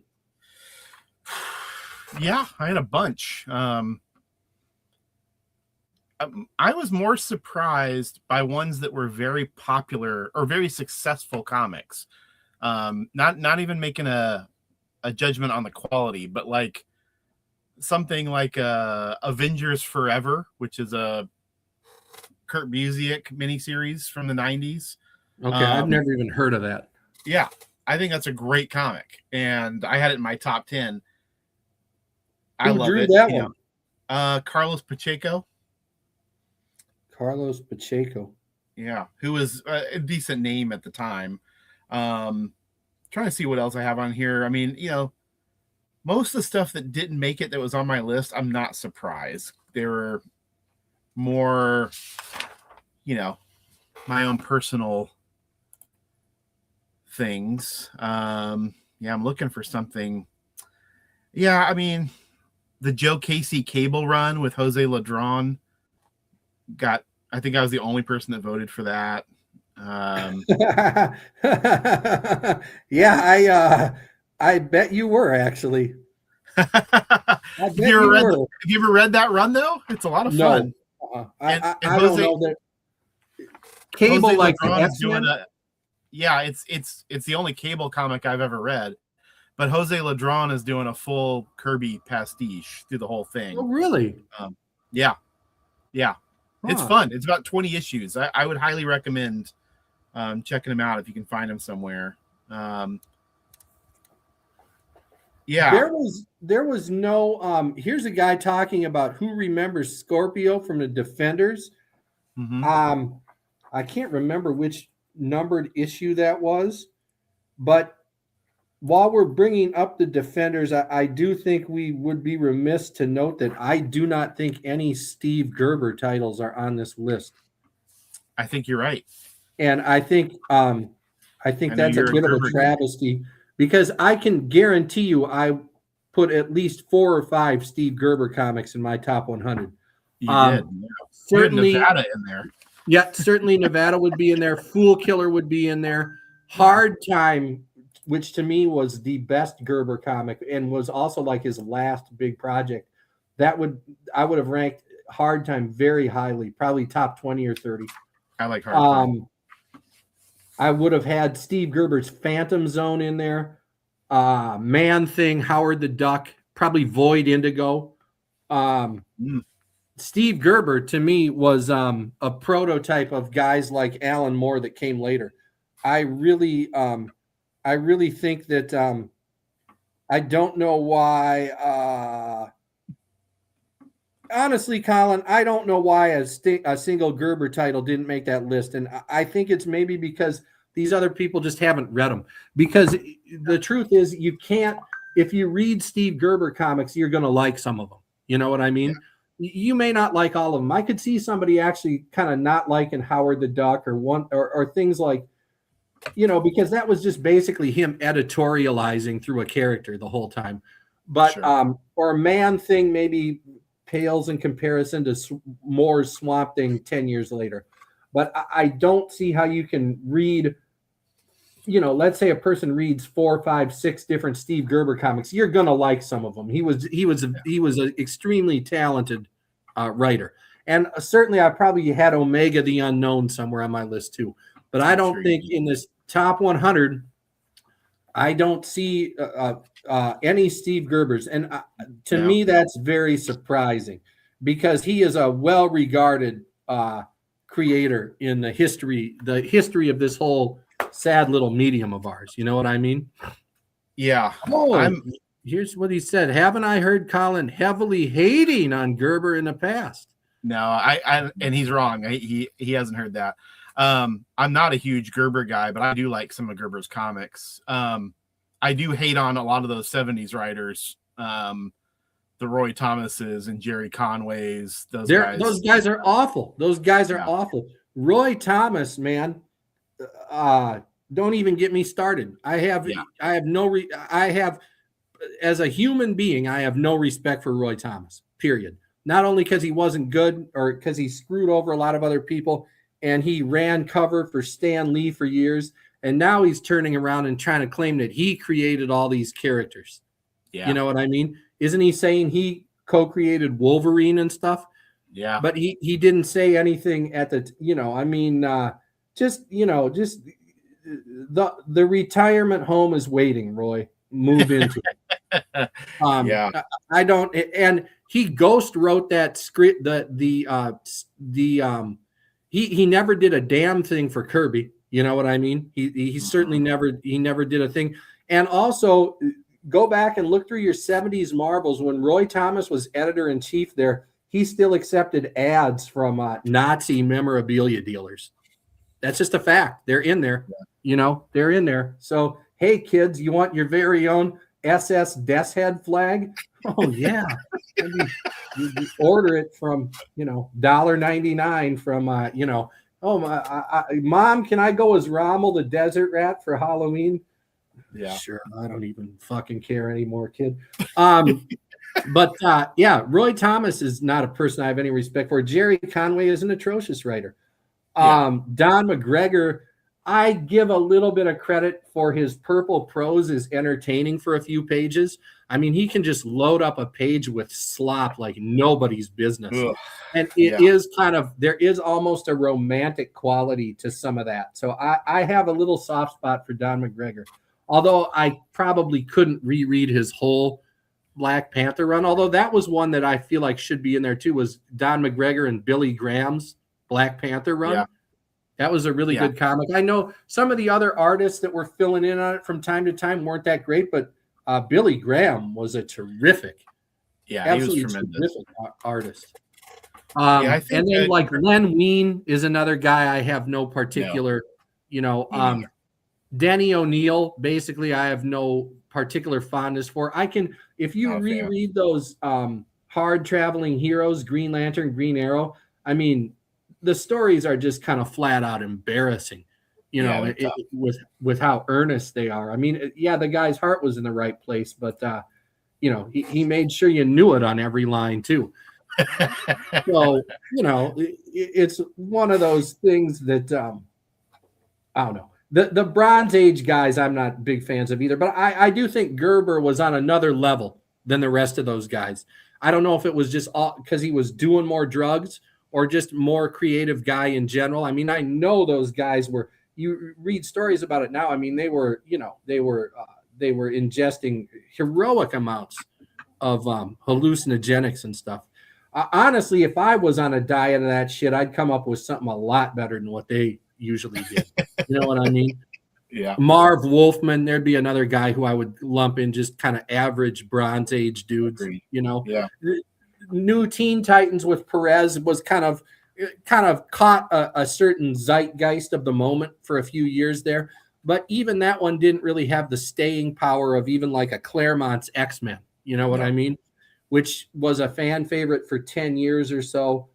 Yeah, I had a bunch. I was more surprised by ones that were very popular or very successful comics. Not even making a judgment on the quality, but like something like Avengers Forever, which is a Kurt Busiek miniseries from the 90s. Okay, I've never even heard of that. Yeah, I think that's a great comic, and I had it in my top 10. I love drew it. that one? Carlos Pacheco. Carlos Pacheco. Yeah, who was a decent name at the time. Trying to see what else I have on here. I mean, most of the stuff that didn't make it that was on my list, I'm not surprised. There were more, my own personal things. I'm looking for something. Yeah, I mean, the Joe Casey Cable run with Jose Ladron I think I was the only person that voted for that. Yeah, I bet you were, actually. Have you ever read that run though? It's a lot of fun. I don't know that Cable Jose like Ladron is doing it's the only Cable comic I've ever read. But Jose Ladron is doing a full Kirby pastiche through the whole thing. Oh, really? Yeah. It's fun. It's about 20 issues. I would highly recommend checking them out if you can find them somewhere. There was no here's a guy talking about who remembers Scorpio from the Defenders. Mm-hmm. I can't remember which numbered issue that was, but while we're bringing up the Defenders, I do think we would be remiss to note that I do not think any Steve Gerber titles are on this list. I think you're right. And I think that's a bit of a travesty, because I can guarantee you I put at least 4 or 5 Steve Gerber comics in my top 100. You did. Yeah. Certainly Nevada in there. Yeah, certainly Nevada would be in there. Fool Killer would be in there. Hard Time, which to me was the best Gerber comic and was also like his last big project. I would have ranked Hard Time very highly, probably top 20 or 30. I like Hard Time. I would have had Steve Gerber's Phantom Zone in there. Man Thing, Howard the Duck, probably Void Indigo. Steve Gerber to me was a prototype of guys like Alan Moore that came later. I really think that I don't know why. Honestly, Colin, I don't know why a single Gerber title didn't make that list, and I think it's maybe because these other people just haven't read them. Because the truth is, you can't. If you read Steve Gerber comics, you're going to like some of them. You know what I mean? Yeah. You may not like all of them. I could see somebody actually kind of not liking Howard the Duck or things like, because that was just basically him editorializing through a character the whole time. But sure. Or Man Thing maybe pales in comparison to Moore's Swamp Thing 10 years later. But I don't see how you can read, let's say a person reads 4, 5, 6 different Steve Gerber comics. You're going to like some of them. He was an extremely talented writer. And certainly I probably had Omega the Unknown somewhere on my list too. But I don't think in this top 100, I don't see any Steve Gerbers, and to No. me, that's very surprising because he is a well-regarded creator in the history of this whole sad little medium of ours. You know what I mean? Yeah. Oh, here's what he said. Haven't I heard Colin heavily hating on Gerber in the past? No, and he's wrong. He hasn't heard that. I'm not a huge Gerber guy, but I do like some of Gerber's comics. I do hate on a lot of those 70s writers, the Roy Thomases and Jerry Conways. Those guys are awful. Those guys are awful. Roy Thomas, man, don't even get me started. I have as a human being, I have no respect for Roy Thomas, period. Not only because he wasn't good or because he screwed over a lot of other people and he ran cover for Stan Lee for years. And now he's turning around and trying to claim that he created all these characters. Yeah. You know what I mean? Isn't he saying he co-created Wolverine and stuff? Yeah. But he didn't say anything at the, just the retirement home is waiting, Roy. Move into it. I don't, and he ghost wrote that script. He never did a damn thing for Kirby. You know what I mean? He certainly never did a thing. And also go back and look through your 70s Marvels when Roy Thomas was editor-in-chief there. He still accepted ads from Nazi memorabilia dealers. That's just a fact. They're in there. They're in there. So, hey, kids, you want your very own SS Death's Head flag? Oh, yeah. you order it from, $1.99 from, Mom, can I go as Rommel the Desert Rat for Halloween? Yeah. Sure. I don't even fucking care anymore, kid. But Roy Thomas is not a person I have any respect for. Jerry Conway is an atrocious writer. Don McGregor, I give a little bit of credit for his purple prose is entertaining for a few pages. I mean, he can just load up a page with slop like nobody's business. Ugh. And it is there is almost a romantic quality to some of that. So I have a little soft spot for Don McGregor, although I probably couldn't reread his whole Black Panther run, although that was one that I feel like should be in there too, was Don McGregor and Billy Graham's Black Panther run. Yeah. That was a really good comic. I know some of the other artists that were filling in on it from time to time weren't that great, but Billy Graham was a terrific, absolutely he was tremendous. Terrific artist. And then Len Wein is another guy I have no particular, Denny O'Neil, basically I have no particular fondness for. If you reread those hard traveling heroes, Green Lantern, Green Arrow, I mean, the stories are just kind of flat out embarrassing, with how earnest they are. I mean, the guy's heart was in the right place, but he made sure you knew it on every line too. So, it's one of those things that I don't know. The Bronze Age guys, I'm not big fans of either, but I do think Gerber was on another level than the rest of those guys. I don't know if it was just because he was doing more drugs or just more creative guy in general. I mean, I know those guys you read stories about it now. I mean, they were ingesting heroic amounts of hallucinogenics and stuff. Honestly, if I was on a diet of that shit, I'd come up with something a lot better than what they usually did. You know what I mean? Yeah. Marv Wolfman, there'd be another guy who I would lump in just kind of average Bronze Age dudes. Agreed. Yeah. New Teen Titans with Perez was kind of caught a certain zeitgeist of the moment for a few years there. But even that one didn't really have the staying power of even like a Claremont's X-Men. You know what I mean? Which was a fan favorite for 10 years or so.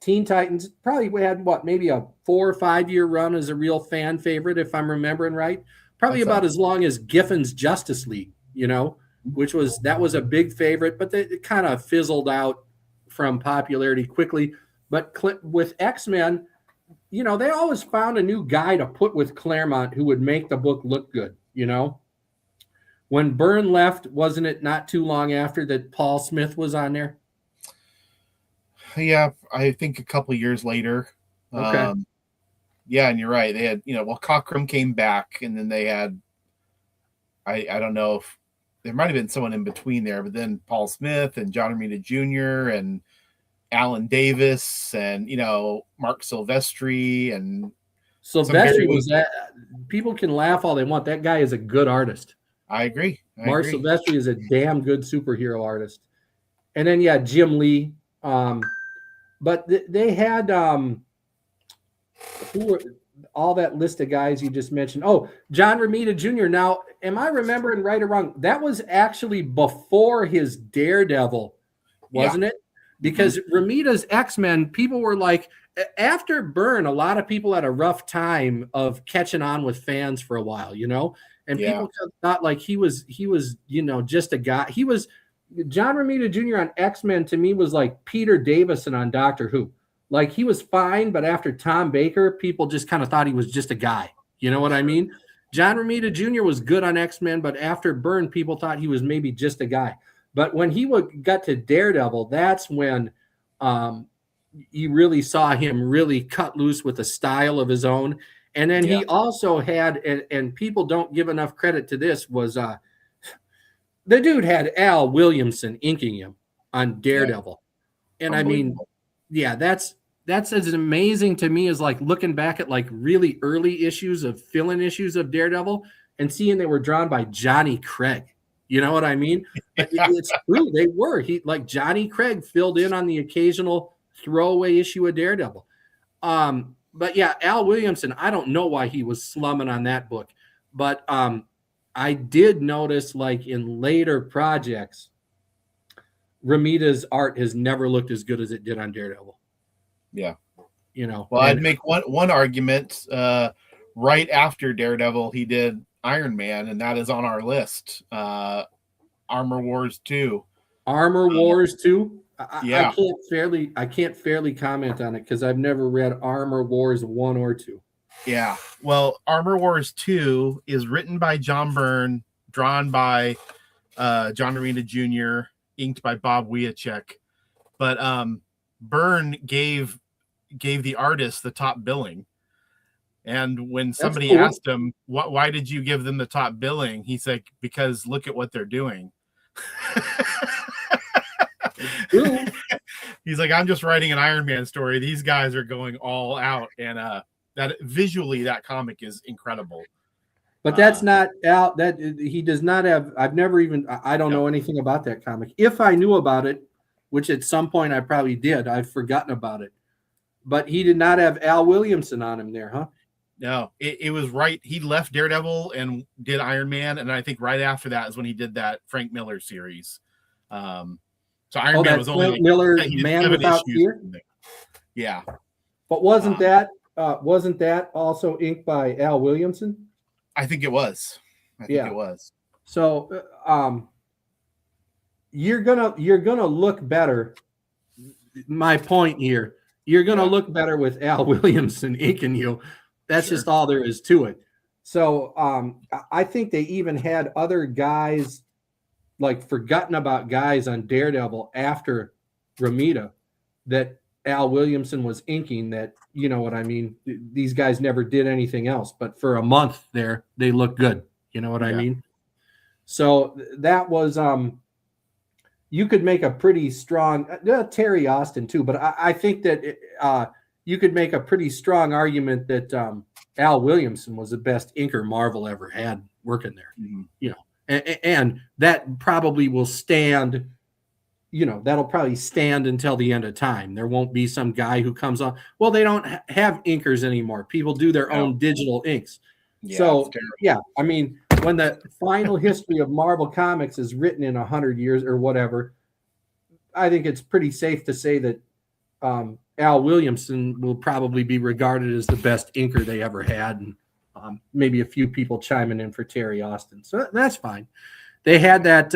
Teen Titans probably had maybe a 4 or 5 year run as a real fan favorite, if I'm remembering right. Probably about as long as Giffen's Justice League, that was a big favorite, but it kind of fizzled out from popularity quickly. But with X-Men, they always found a new guy to put with Claremont who would make the book look good, When Byrne left, wasn't it not too long after that Paul Smith was on there? Yeah, I think a couple of years later. Okay. And you're right. They had, Cockrum came back, and then they had I don't know if there might have been someone in between there, but then Paul Smith and John Romita Jr. and Alan Davis and Mark Silvestri and some Silvestri very. was that. People can laugh all they want. That guy is a good artist. I agree. Mark Silvestri is a damn good superhero artist. And then Jim Lee. But they had who were all that list of guys you just mentioned. Oh, John Romita Jr. Now, am I remembering right or wrong? That was actually before his Daredevil, wasn't it? Because Romita's X-Men, people were like, after Byrne, a lot of people had a rough time of catching on with fans for a while, and people thought like he was, just a guy. He was John Romita Jr. on X-Men to me was like Peter Davison on Doctor Who. Like he was fine, but after Tom Baker, people just kind of thought he was just a guy. You know what I mean? John Romita Jr. was good on X-Men, but after Byrne, people thought he was maybe just a guy. But when he got to Daredevil, that's when you really saw him really cut loose with a style of his own. And then he also had, and people don't give enough credit to this, was the dude had Al Williamson inking him on Daredevil. And I mean, that's as amazing to me as like looking back at like really early issues of fill-in issues of Daredevil and seeing they were drawn by Johnny Craig. You know what I mean? It's true. They were. Like Johnny Craig filled in on the occasional throwaway issue of Daredevil. But Al Williamson, I don't know why he was slumming on that book, but I did notice like in later projects, Romita's art has never looked as good as it did on Daredevil. Yeah. Well, I'd make one argument. Right after Daredevil, he did Iron Man, and that is on our list. Armor Wars 2. Armor Wars 2? Yeah. I can't fairly comment on it because I've never read Armor Wars 1 or 2. Yeah. Well, Armor Wars 2 is written by John Byrne, drawn by John Romita Jr., inked by Bob Wiacek. But Byrne gave the artist the top billing. And when somebody asked him, why did you give them the top billing? He's like, because look at what they're doing. He's like, I'm just writing an Iron Man story. These guys are going all out. And that visually, that comic is incredible. But that's not out. That he does not have. I've never even. I don't know anything about that comic. If I knew about it, which at some point I probably did, I've forgotten about it. But he did not have Al Williamson on him there, huh? No, it was right. He left Daredevil and did Iron Man, and I think right after that is when he did that Frank Miller series. So Iron Man was only Frank Miller Man Without Fear. Yeah, but wasn't that also inked by Al Williamson? I think it was. It was. So you're gonna look better. My point here, you're gonna look better with Al Williamson inking you. That's just all there is to it. So I think they even had other guys, like forgotten about guys on Daredevil after Romita that Al Williamson was inking that, you know what I mean? These guys never did anything else, but for a month there, they looked good. You know what I mean? So that was, you could make a pretty strong, Terry Austin too, but I think that you could make a pretty strong argument that Al Williamson was the best inker Marvel ever had working there. You know, and that probably will stand. You know, that'll probably stand until the end of time. There won't be some guy who comes on. Well, they don't have inkers anymore. People do their own digital inks. So, I mean, when the final history of Marvel Comics is written in 100 years or whatever, I think it's pretty safe to say that Al Williamson will probably be regarded as the best inker they ever had. And maybe a few people chiming in for Terry Austin. So that's fine. They had that...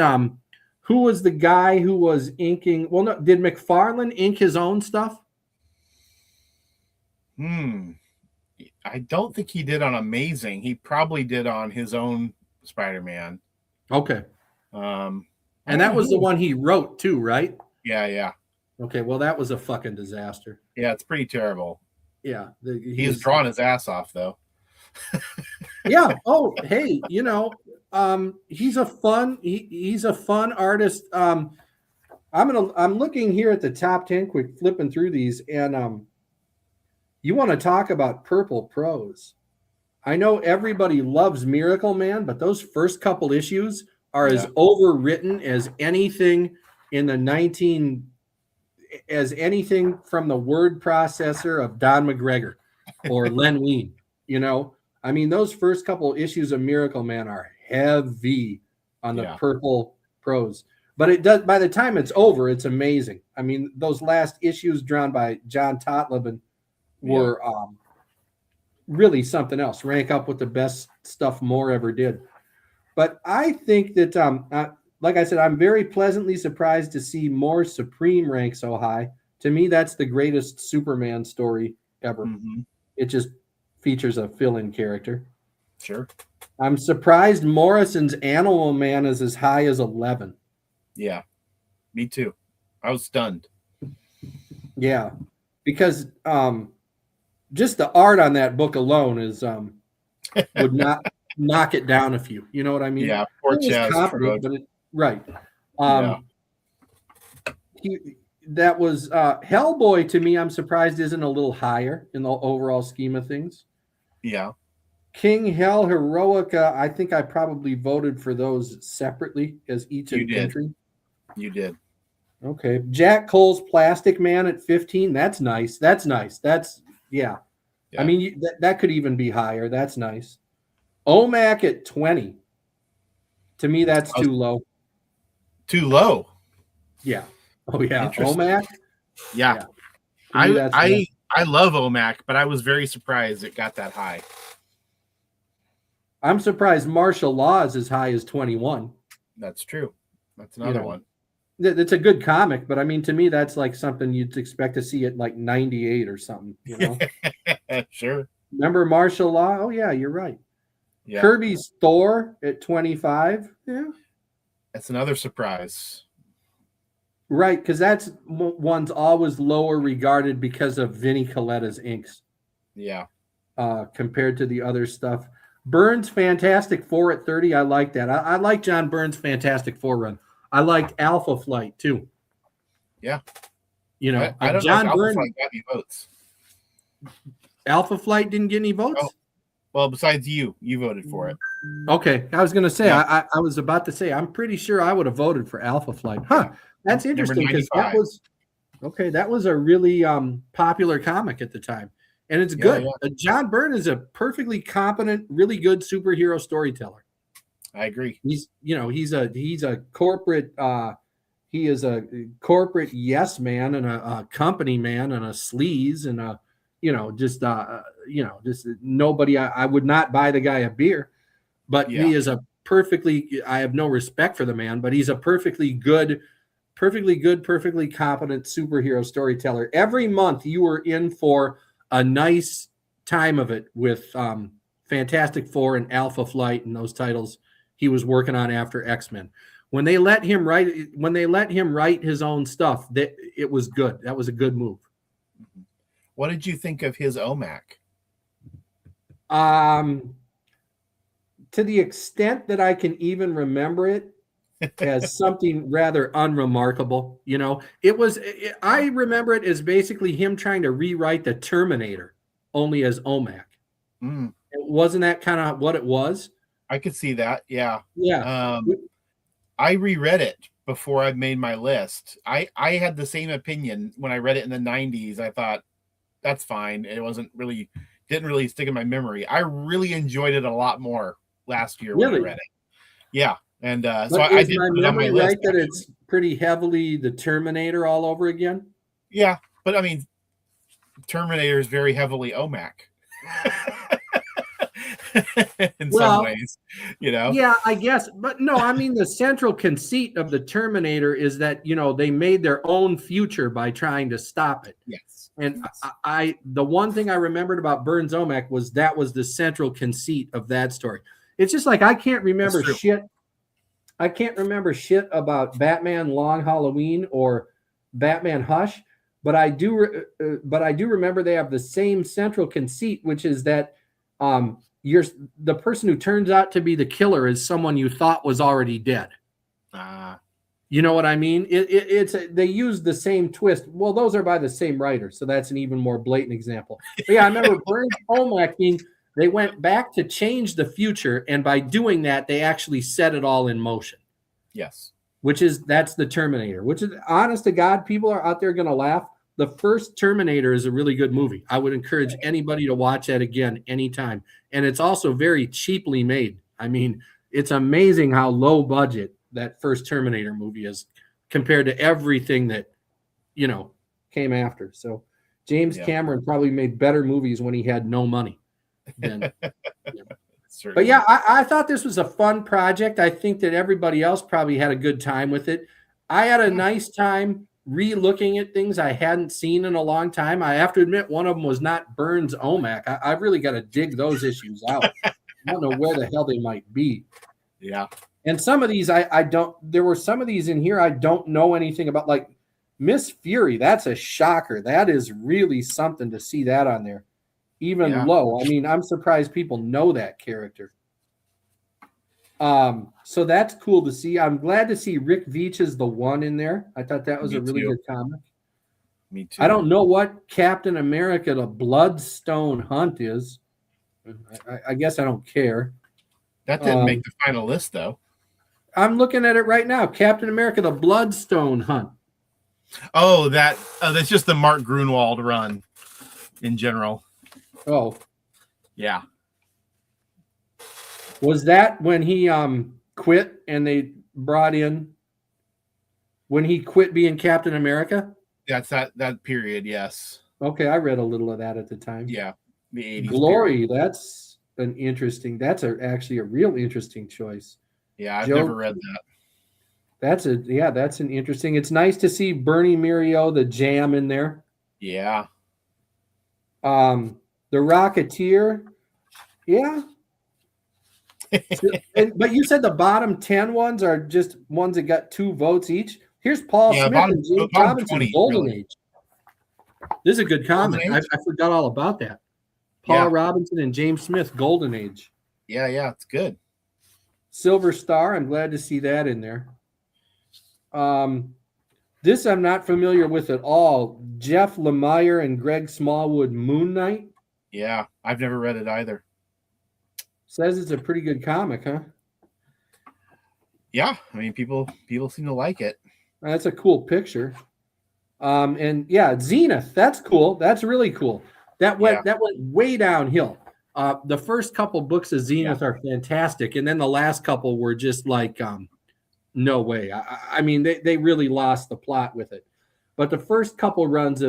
who was the guy who was inking? Well, no, did McFarlane ink his own stuff? I don't think he did on Amazing. He probably did on his own Spider-Man. Okay. And that was the one he wrote too, right? Yeah. Okay, well, that was a fucking disaster. Yeah, it's pretty terrible. Yeah. He's drawn his ass off, though. Yeah. Oh, hey, you know, He's a fun he's a fun artist. I'm looking here at the top 10, quick flipping through these, and you want to talk about purple prose. I know everybody loves Miracle Man, but those first couple issues are as overwritten as anything in the 19 as anything from the word processor of Don McGregor or Len Wein. You know, I mean, those first couple issues of Miracle Man are heavy on the purple prose. But it does. By the time it's over, it's amazing. I mean, those last issues drawn by John Totleben were really something else. Rank up with the best stuff Moore ever did. But I think that, like I said, I'm very pleasantly surprised to see Moore's Supreme rank so high. To me, that's the greatest Superman story ever. Mm-hmm. It just features a fill-in character. Sure. I'm surprised Morrison's Animal Man is as high as 11. Yeah, me too. I was stunned. Yeah, because just the art on that book alone is would not knock it down a few. You know what I mean? Yeah, poor Chaz. But right. That was Hellboy to me. I'm surprised isn't a little higher in the overall scheme of things. Yeah. King Hell Heroica. I think I probably voted for those separately as each entry. You did. Okay. Jack Cole's Plastic Man at 15. That's nice. That's yeah. I mean, that could even be higher. That's nice. OMAC at 20. To me, that's too low. Too low? Yeah. Oh, yeah. OMAC? Yeah. I love OMAC, but I was very surprised it got that high. I'm surprised Martial Law is as high as 21. That's true. That's another one. It's a good comic, but I mean, to me, that's like something you'd expect to see at like 98 or something, you know? Sure. Remember Martial Law? Oh, yeah, you're right. Yeah. Kirby's Thor at 25. Yeah. That's another surprise. Right, because that's one's always lower regarded because of Vinnie Coletta's inks. Yeah. Compared to the other stuff. Burns Fantastic Four at 30. I like that. I like John Burns' Fantastic Four run. I liked Alpha Flight too. Yeah. You know, I don't John know if Burns Alpha Flight got any votes. Alpha Flight didn't get any votes? Oh, well, besides you voted for it. Okay. I was going to say, I was about to say, I'm pretty sure I would have voted for Alpha Flight. Huh. That's interesting because that was a really popular comic at the time. And it's good. Yeah. John Byrne is a perfectly competent, really good superhero storyteller. I agree. He's a corporate he is a corporate yes man and a company man and a sleaze and a just nobody. I would not buy the guy a beer, but he is a perfectly. I have no respect for the man, but he's a perfectly good, perfectly competent superhero storyteller. Every month you were in for a nice time of it with Fantastic Four and Alpha Flight and those titles he was working on after X-Men. When they let him write his own stuff, it was good. That was a good move. What did you think of his OMAC? To the extent that I can even remember it as something rather unremarkable, I remember it as basically him trying to rewrite the Terminator only as OMAC. Wasn't that kind of what it was? I could see that. Yeah. Yeah. I reread it before I made my list. I had the same opinion when I read it in the 90s. I thought that's fine. It didn't really stick in my memory. I really enjoyed it a lot more last year when I read it. Yeah. And so I did my memory right that it's pretty heavily the Terminator all over again. Yeah. But I mean, Terminator is very heavily OMAC. In some ways, Yeah, I guess. But no, I mean, the central conceit of the Terminator is that, they made their own future by trying to stop it. Yes. And the one thing I remembered about Burns OMAC was that was the central conceit of that story. It's just like I can't remember shit. I can't remember shit about Batman Long Halloween or Batman Hush, but I do remember they have the same central conceit, which is that you're the person who turns out to be the killer is someone you thought was already dead. You know what I mean? They use the same twist. Well, those are by the same writer, so that's an even more blatant example. But yeah, I remember Burns Omac being they went back to change the future, and by doing that, they actually set it all in motion. Yes. That's the Terminator, which is honest to God, people are out there going to laugh. The first Terminator is a really good movie. I would encourage anybody to watch that again anytime. And it's also very cheaply made. I mean, it's amazing how low budget that first Terminator movie is compared to everything that, came after. So James Cameron probably made better movies when he had no money than. But yeah, I thought this was a fun project. I think that everybody else probably had a good time with it. I had a nice time re-looking at things I hadn't seen in a long time. I have to admit, one of them was not Burns Omac. I've really got to dig those issues out. I don't know where the hell they might be. Yeah. And some of these I don't. There were some of these in here I don't know anything about. Like Miss Fury, that's a shocker. That is really something to see that on there. Even low. I mean, I'm surprised people know that character. So that's cool to see. I'm glad to see Rick Veitch is the one in there. I thought that was a really good comic. Me too. I don't know what Captain America the Bloodstone Hunt is. I guess I don't care. That didn't make the final list, though. I'm looking at it right now. Captain America the Bloodstone Hunt. Oh, that's just the Mark Grunwald run in general. Oh. Yeah. Was that when he quit and they brought in when he quit being Captain America? That's that period, yes. Okay, I read a little of that at the time. Yeah. The 80s. Glory, period. That's actually a real interesting choice. Yeah, I've never read that. That's an interesting. It's nice to see Bernie Mirio, the Jam, in there. Yeah. The Rocketeer. Yeah. But you said the bottom 10 ones are just ones that got 2 votes each. Here's Paul Smith and James Robinson, Golden Age. This is a good comic. I forgot all about that. Paul Robinson and James Smith, Golden Age. Yeah, it's good. Silver Star, I'm glad to see that in there. This I'm not familiar with at all. Jeff Lemire and Greg Smallwood, Moon Knight. Yeah, I've never read it either. Says it's a pretty good comic, huh? Yeah, I mean, people seem to like it. That's a cool picture. And yeah, Zenith, that's cool. That's really cool. That went way downhill. The first couple books of Zenith are fantastic, and then the last couple were just like, no way. I mean, they really lost the plot with it. But the first couple runs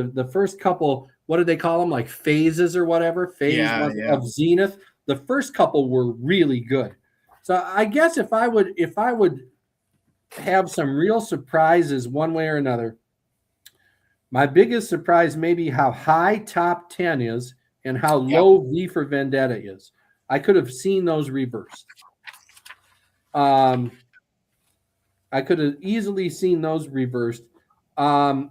what did they call them? Like phases or whatever? Of Zenith. The first couple were really good. So I guess if I would have some real surprises one way or another, my biggest surprise may be how high top 10 is and how low V for Vendetta is. I could have seen those reversed. I could have easily seen those reversed. I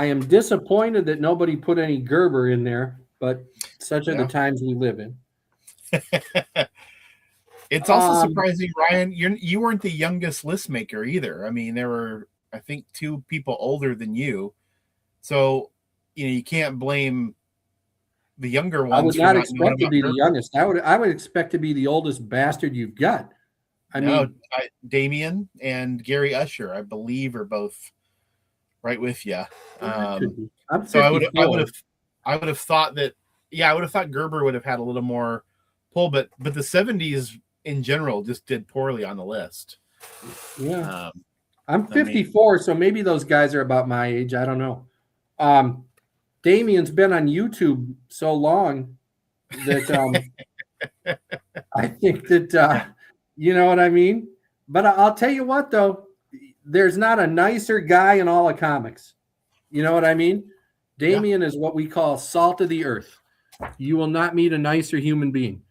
am disappointed that nobody put any Gerber in there, but such are the times we live in. It's also surprising, Ryan, you weren't the youngest list maker either. I mean, there were, I think, 2 people older than you. So, you can't blame the younger ones. I would not expect to be the youngest. I would expect to be the oldest bastard you've got. I mean, Damien and Gary Usher, I believe, are both right with you. So I would have thought that. Yeah, I would have thought Gerber would have had a little more pull, but the 70s in general just did poorly on the list. Yeah, I'm 54, so maybe those guys are about my age. I don't know. Damien's been on YouTube so long that I think that you know what I mean. But I'll tell you what, though, there's not a nicer guy in all of comics. You know what I mean? Damien is what we call salt of the earth. You will not meet a nicer human being.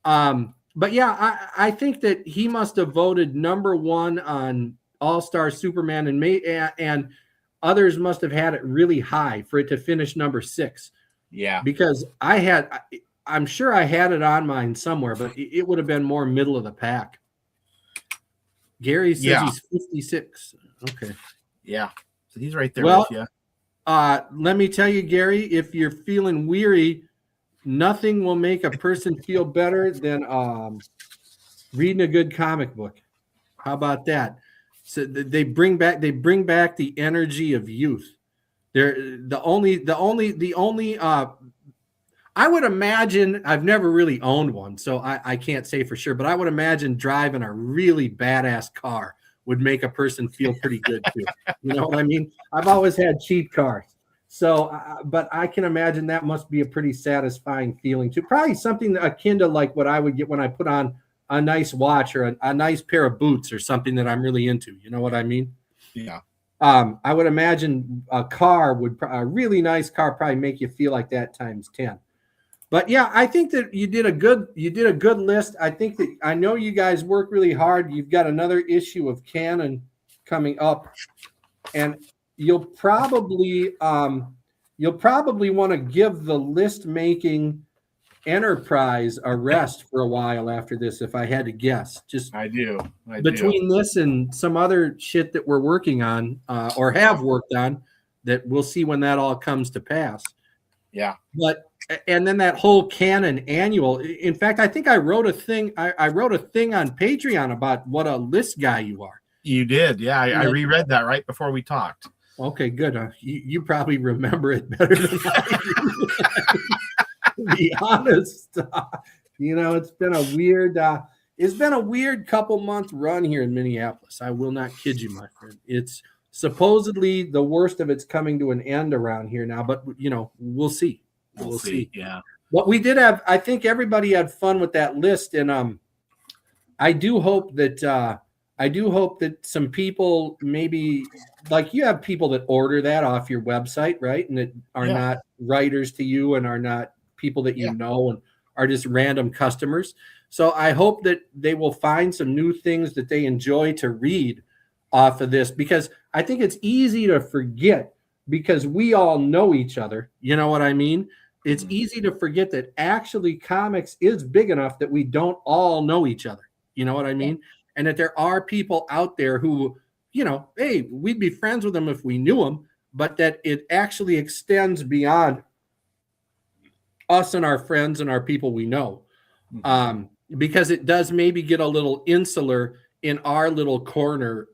But yeah, I think that he must have voted number 1 on All-Star Superman, and others must have had it really high for it to finish number 6. Yeah, because I I'm sure I had it on mine somewhere, but it would have been more middle of the pack. Gary says he's 56. Okay. Yeah. So he's right there Well, with you. Let me tell you, Gary, if you're feeling weary, nothing will make a person feel better than reading a good comic book. How about that? So they bring back the energy of youth. They're the only I would imagine, I've never really owned one, so I can't say for sure, but I would imagine driving a really badass car would make a person feel pretty good too. You know what I mean? I've always had cheap cars. So, but I can imagine that must be a pretty satisfying feeling too. Probably something akin to like what I would get when I put on a nice watch or a nice pair of boots or something that I'm really into. You know what I mean? Yeah. I would imagine a really nice car probably make you feel like that times 10. But yeah, I think that you did a good list. I think that I know you guys work really hard. You've got another issue of Canon coming up, and you'll probably want to give the list making enterprise a rest for a while after this, if I had to guess. Just I do. Between this and some other shit that we're working on or have worked on, that we'll see when that all comes to pass. Yeah. And then that whole Canon annual. In fact, I think I wrote a thing. I wrote a thing on Patreon about what a list guy you are. You did, yeah. I reread that right before we talked. Okay, good. You probably remember it better than I do. To be honest, it's been a weird couple month run here in Minneapolis. I will not kid you, my friend. It's supposedly the worst of it's coming to an end around here now, but we'll see. We'll see. Yeah. But we did have. I think everybody had fun with that list, and I do hope that some people, maybe like you have people that order that off your website, right? And that are not writers to you and are not people that you know and are just random customers. So I hope that they will find some new things that they enjoy to read off of this, because I think it's easy to forget because we all know each other. You know what I mean? It's easy to forget that actually comics is big enough that we don't all know each other. You know what I mean? And that there are people out there who, hey, we'd be friends with them if we knew them, but that it actually extends beyond us and our friends and our people we know. Because it does maybe get a little insular in our little corner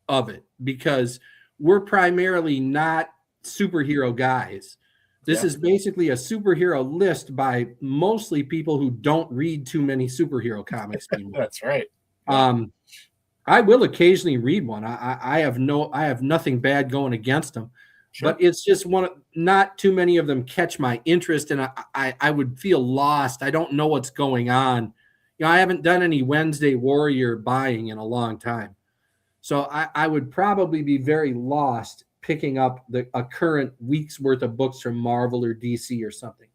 of it, because we're primarily not superhero guys. This is basically a superhero list by mostly people who don't read too many superhero comics anymore. That's right. I will occasionally read one. I have nothing bad going against them, but it's just not too many of them catch my interest, and I would feel lost. I don't know what's going on. I haven't done any Wednesday Warrior buying in a long time, so I would probably be very lost picking up a current week's worth of books from Marvel or DC or something.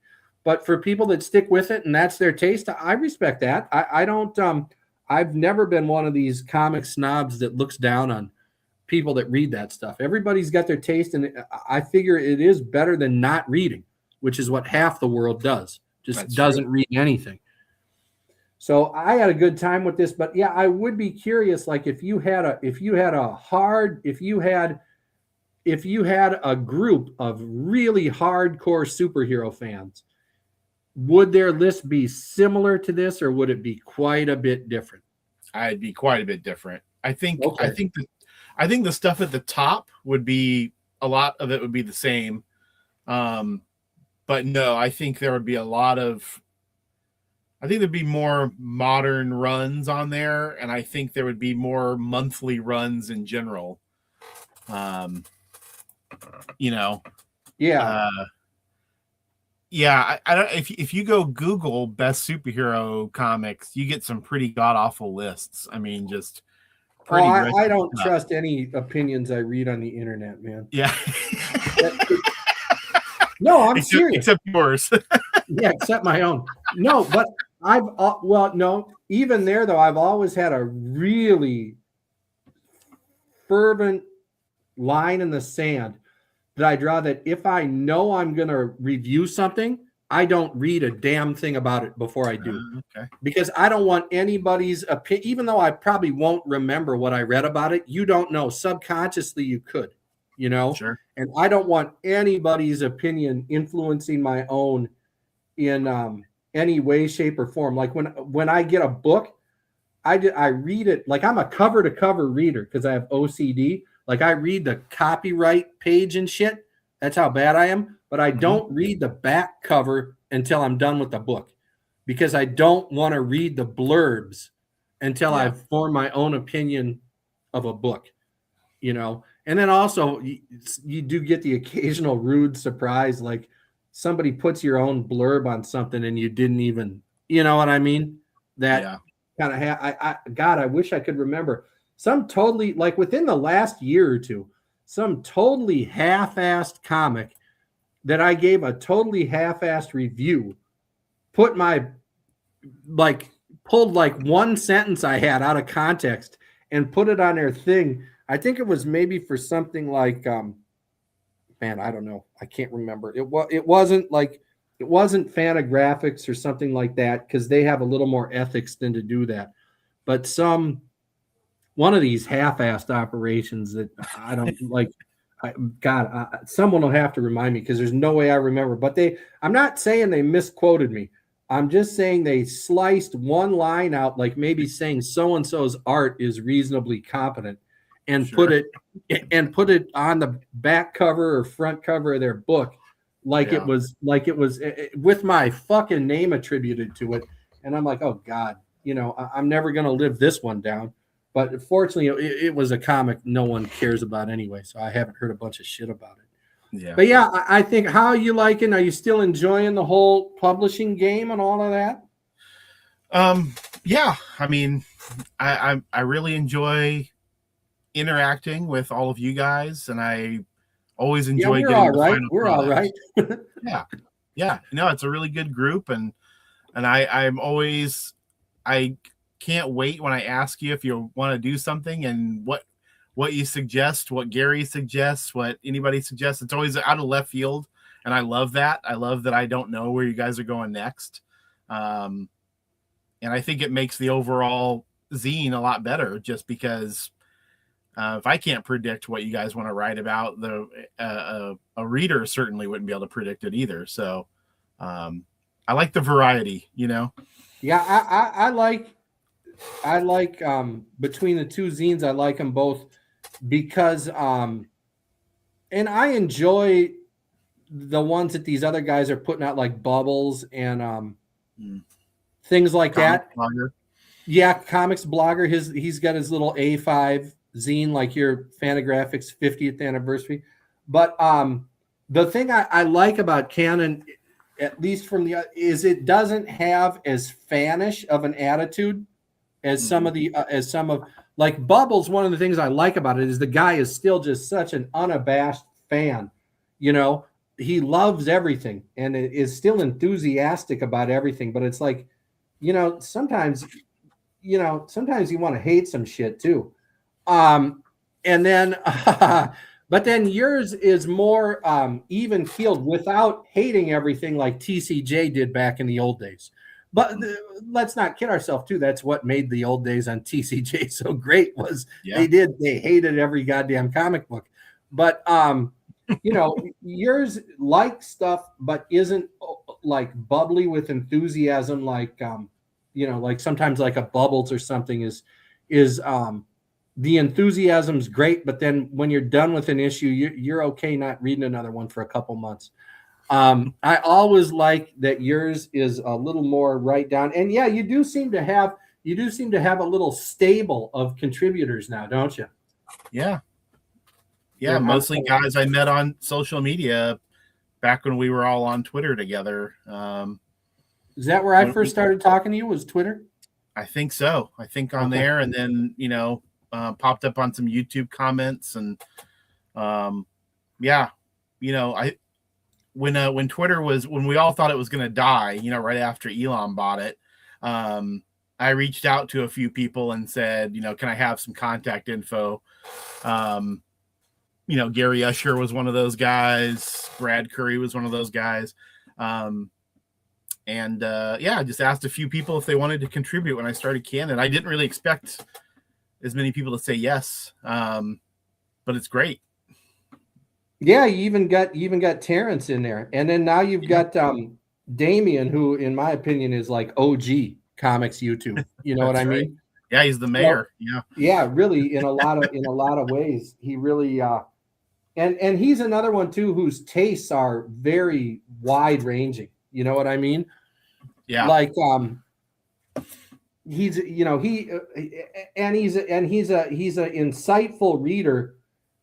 But for people that stick with it and that's their taste, I respect that. I don't. I've never been one of these comic snobs that looks down on people that read that stuff. Everybody's got their taste, and I figure it is better than not reading, which is what half the world does. Doesn't read anything. So I had a good time with this, but yeah, I would be curious. Like if you had a group of really hardcore superhero fans, would their list be similar to this, or would it be quite a bit different? I'd be quite a bit different. I think the stuff at the top would be, a lot of it would be the same. But no, I think there would be there'd be more modern runs on there, and I think there would be more monthly runs in general. I don't. If you go Google best superhero comics, you get some pretty god awful lists. I mean, just pretty. I don't trust any opinions I read on the internet, man. Yeah. No, I'm serious. Except yours. Yeah, except my own. No, but even there though, I've always had a really fervent line in the sand that I draw, that if I know I'm going to review something, I don't read a damn thing about it before I do, Okay. because I don't want anybody's opinion. Even though I probably won't remember what I read about it, you don't know. Subconsciously, you could, Sure. and I don't want anybody's opinion influencing my own in any way, shape, or form. Like when I get a book, I read it like I'm a cover to cover reader because I have OCD. Like I read the copyright page and shit. That's how bad I am. But I don't read the back cover until I'm done with the book, because I don't want to read the blurbs until I've formed my own opinion of a book, And then also you do get the occasional rude surprise, like somebody puts your own blurb on something and you didn't even, you know what I mean? That kind of God, I wish I could remember some totally, like within the last year or two, some totally half-assed comic that I gave a totally half-assed review, put my pulled like one sentence I had out of context and put it on their thing. I think it was maybe for something like man, I don't know. I can't remember. It wasn't Fantagraphics or something like that, because they have a little more ethics than to do that. But one of these half-assed operations that I don't like. Someone will have to remind me, because there's no way I remember. But I'm not saying they misquoted me. I'm just saying they sliced one line out, like maybe saying so-and-so's art is reasonably competent, and put it on the back cover or front cover of their book, it was with my fucking name attributed to it. And I'm like, oh God, I'm never going to live this one down. But fortunately, it was a comic no one cares about anyway, so I haven't heard a bunch of shit about it. Yeah. But yeah, I think, how are you liking? Are you still enjoying the whole publishing game and all of that? Yeah. I mean, I really enjoy interacting with all of you guys, and I always enjoy we're getting all the right. final We're all right. Yeah. No, it's a really good group, and I'm always, I can't wait when I ask you if you want to do something, and what you suggest, what Gary suggests, what anybody suggests. It's always out of left field, and I love that. I love that I don't know where you guys are going next. And I think it makes the overall zine a lot better, just because if I can't predict what you guys want to write about, a reader certainly wouldn't be able to predict it either. So I like the variety, Yeah, I like between the two zines, I like them both, because and I enjoy the ones that these other guys are putting out, like Bubbles and things like Comic that. blogger. Yeah, comics blogger. He's got his little A5 zine, like your Fantagraphics 50th anniversary. But the thing I like about Canon, at least is it doesn't have as fanish of an attitude as some of like Bubbles. One of the things I like about it is the guy is still just such an unabashed fan. He loves everything and is still enthusiastic about everything. But it's like, sometimes you want to hate some shit too. And then, but then yours is more even keeled without hating everything like TCJ did back in the old days. But let's not kid ourselves too. That's what made the old days on TCJ so great, was they hated every goddamn comic book. But yours likes stuff, but isn't like bubbly with enthusiasm, like like sometimes like a Bubbles or something is the enthusiasm's great, but then when you're done with an issue, you're okay not reading another one for a couple months. I always like that yours is a little more right down. And yeah, you do seem to have a little stable of contributors now, don't you? Yeah, mostly guys I met on social media back when we were all on Twitter together. Is that where I first started talking to you, was Twitter? I think so. I think on there, and then popped up on some YouTube comments, and when Twitter when we all thought it was going to die, right after Elon bought it, I reached out to a few people and said, can I have some contact info? Gary Usher was one of those guys. Brad Curry was one of those guys. And I just asked a few people if they wanted to contribute when I started Canon. I didn't really expect as many people to say yes, but it's great. Yeah, you even got Terrence in there, and then now you've got Damien, who, in my opinion, is like OG comics YouTube. You know what I mean? Yeah, he's the mayor. Yeah, really, in a lot of ways, he really and he's another one too whose tastes are very wide ranging. You know what I mean? Yeah, like he's he's a insightful reader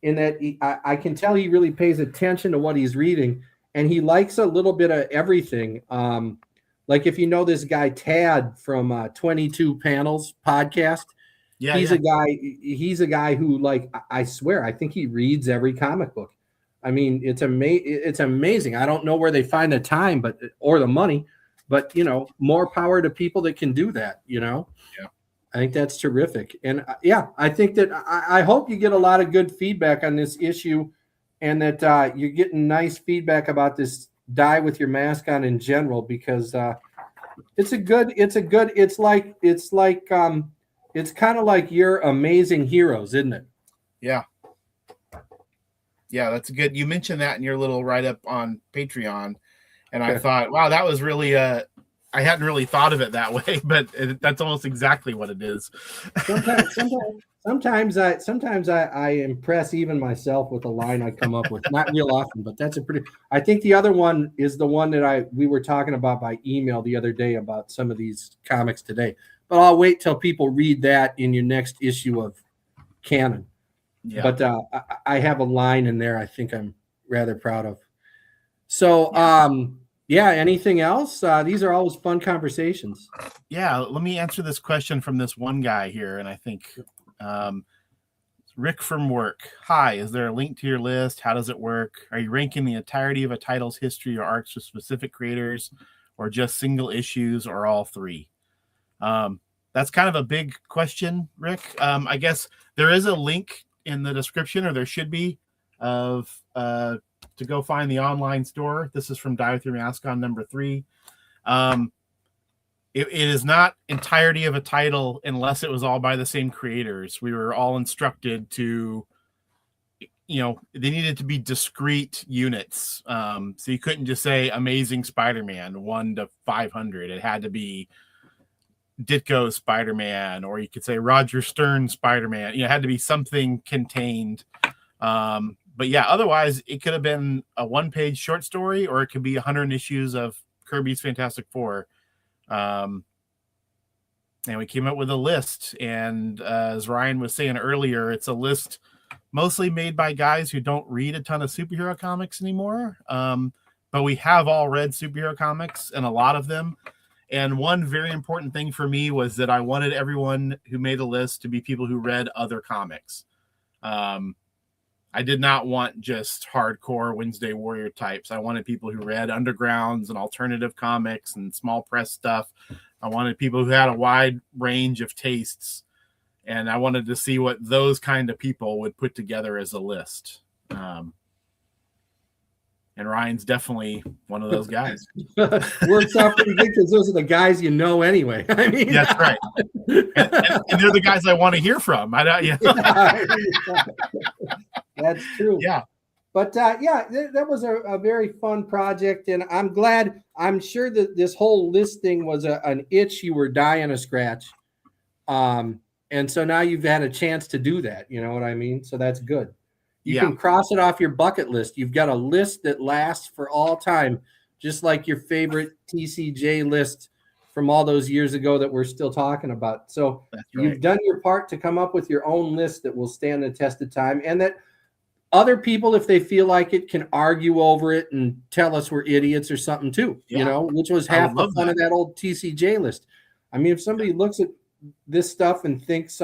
in that I can tell he really pays attention to what he's reading, and he likes a little bit of everything. Like if you know this guy Tad from 22 Panels podcast, he's a guy who, like, I swear, I think he reads every comic book. I mean, it's amazing. I don't know where they find the time, or the money, but more power to people that can do that. Yeah, I think that's terrific. And I think that I hope you get a lot of good feedback on this issue, and that you're getting nice feedback about this Die With Your Mask On in general, because it's kind of like your Amazing Heroes, isn't it? Yeah, that's good. You mentioned that in your little write-up on Patreon, and I thought, wow, that was really I hadn't really thought of it that way, but that's almost exactly what it is. Sometimes I impress even myself with a line I come up with. Not real often, but that's I think the other one is the one that we were talking about by email the other day about some of these comics today. But I'll wait till people read that in your next issue of Canon. Yeah. But I have a line in there I think I'm rather proud of. So, anything else? These are always fun conversations. Yeah, let me answer this question from this one guy here, and I think Rick from work. Hi, is there a link to your list? How does it work? Are you ranking the entirety of a title's history or arcs with specific creators, or just single issues, or all three? That's kind of a big question, Rick. I guess there is a link in the description, or there should be, of to go find the online store. This is from Die With Your Mask On number 3. It is not entirety of a title unless it was all by the same creators. We were all instructed to, they needed to be discrete units. So you couldn't just say Amazing Spider-Man 1 to 500. It had to be Ditko Spider-Man, or you could say Roger Stern Spider-Man. It had to be something contained. But yeah, otherwise it could have been a 1-page short story, or it could be 100 issues of Kirby's Fantastic Four. And we came up with a list, and as Ryan was saying earlier, it's a list mostly made by guys who don't read a ton of superhero comics anymore. But we have all read superhero comics, and a lot of them. And one very important thing for me was that I wanted everyone who made a list to be people who read other comics. I did not want just hardcore Wednesday Warrior types. I wanted people who read undergrounds and alternative comics and small press stuff. I wanted people who had a wide range of tastes, and I wanted to see what those kind of people would put together as a list. And Ryan's definitely one of those guys. Works out pretty good because those are the guys you know anyway. I mean, that's right. And they're the guys I want to hear from. That's true. Yeah. But that was a very fun project, and I'm glad. I'm sure that this whole listing was an itch you were dying to scratch. And so now you've had a chance to do that. You know what I mean? So that's good. You can cross it off your bucket list. You've got a list that lasts for all time, just like your favorite TCJ list from all those years ago that we're still talking about. So You've done your part to come up with your own list that will stand the test of time, and that other people, if they feel like it, can argue over it and tell us we're idiots or something too, which was half the fun of that old TCJ list. I mean, if somebody looks at this stuff and thinks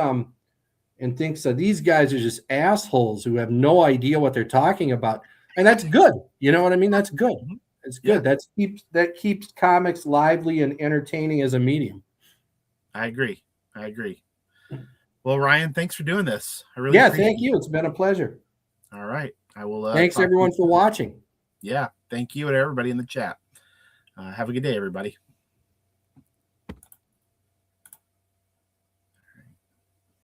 these guys are just assholes who have no idea what they're talking about, and that's good. You know what I mean? That's good. It's good. Yeah. That keeps comics lively and entertaining as a medium. I agree. Well, Ryan, thanks for doing this. I really appreciate thank you. It's been a pleasure. All right. I will. Thanks everyone for watching. Yeah. Thank you and everybody in the chat. Have a good day, everybody.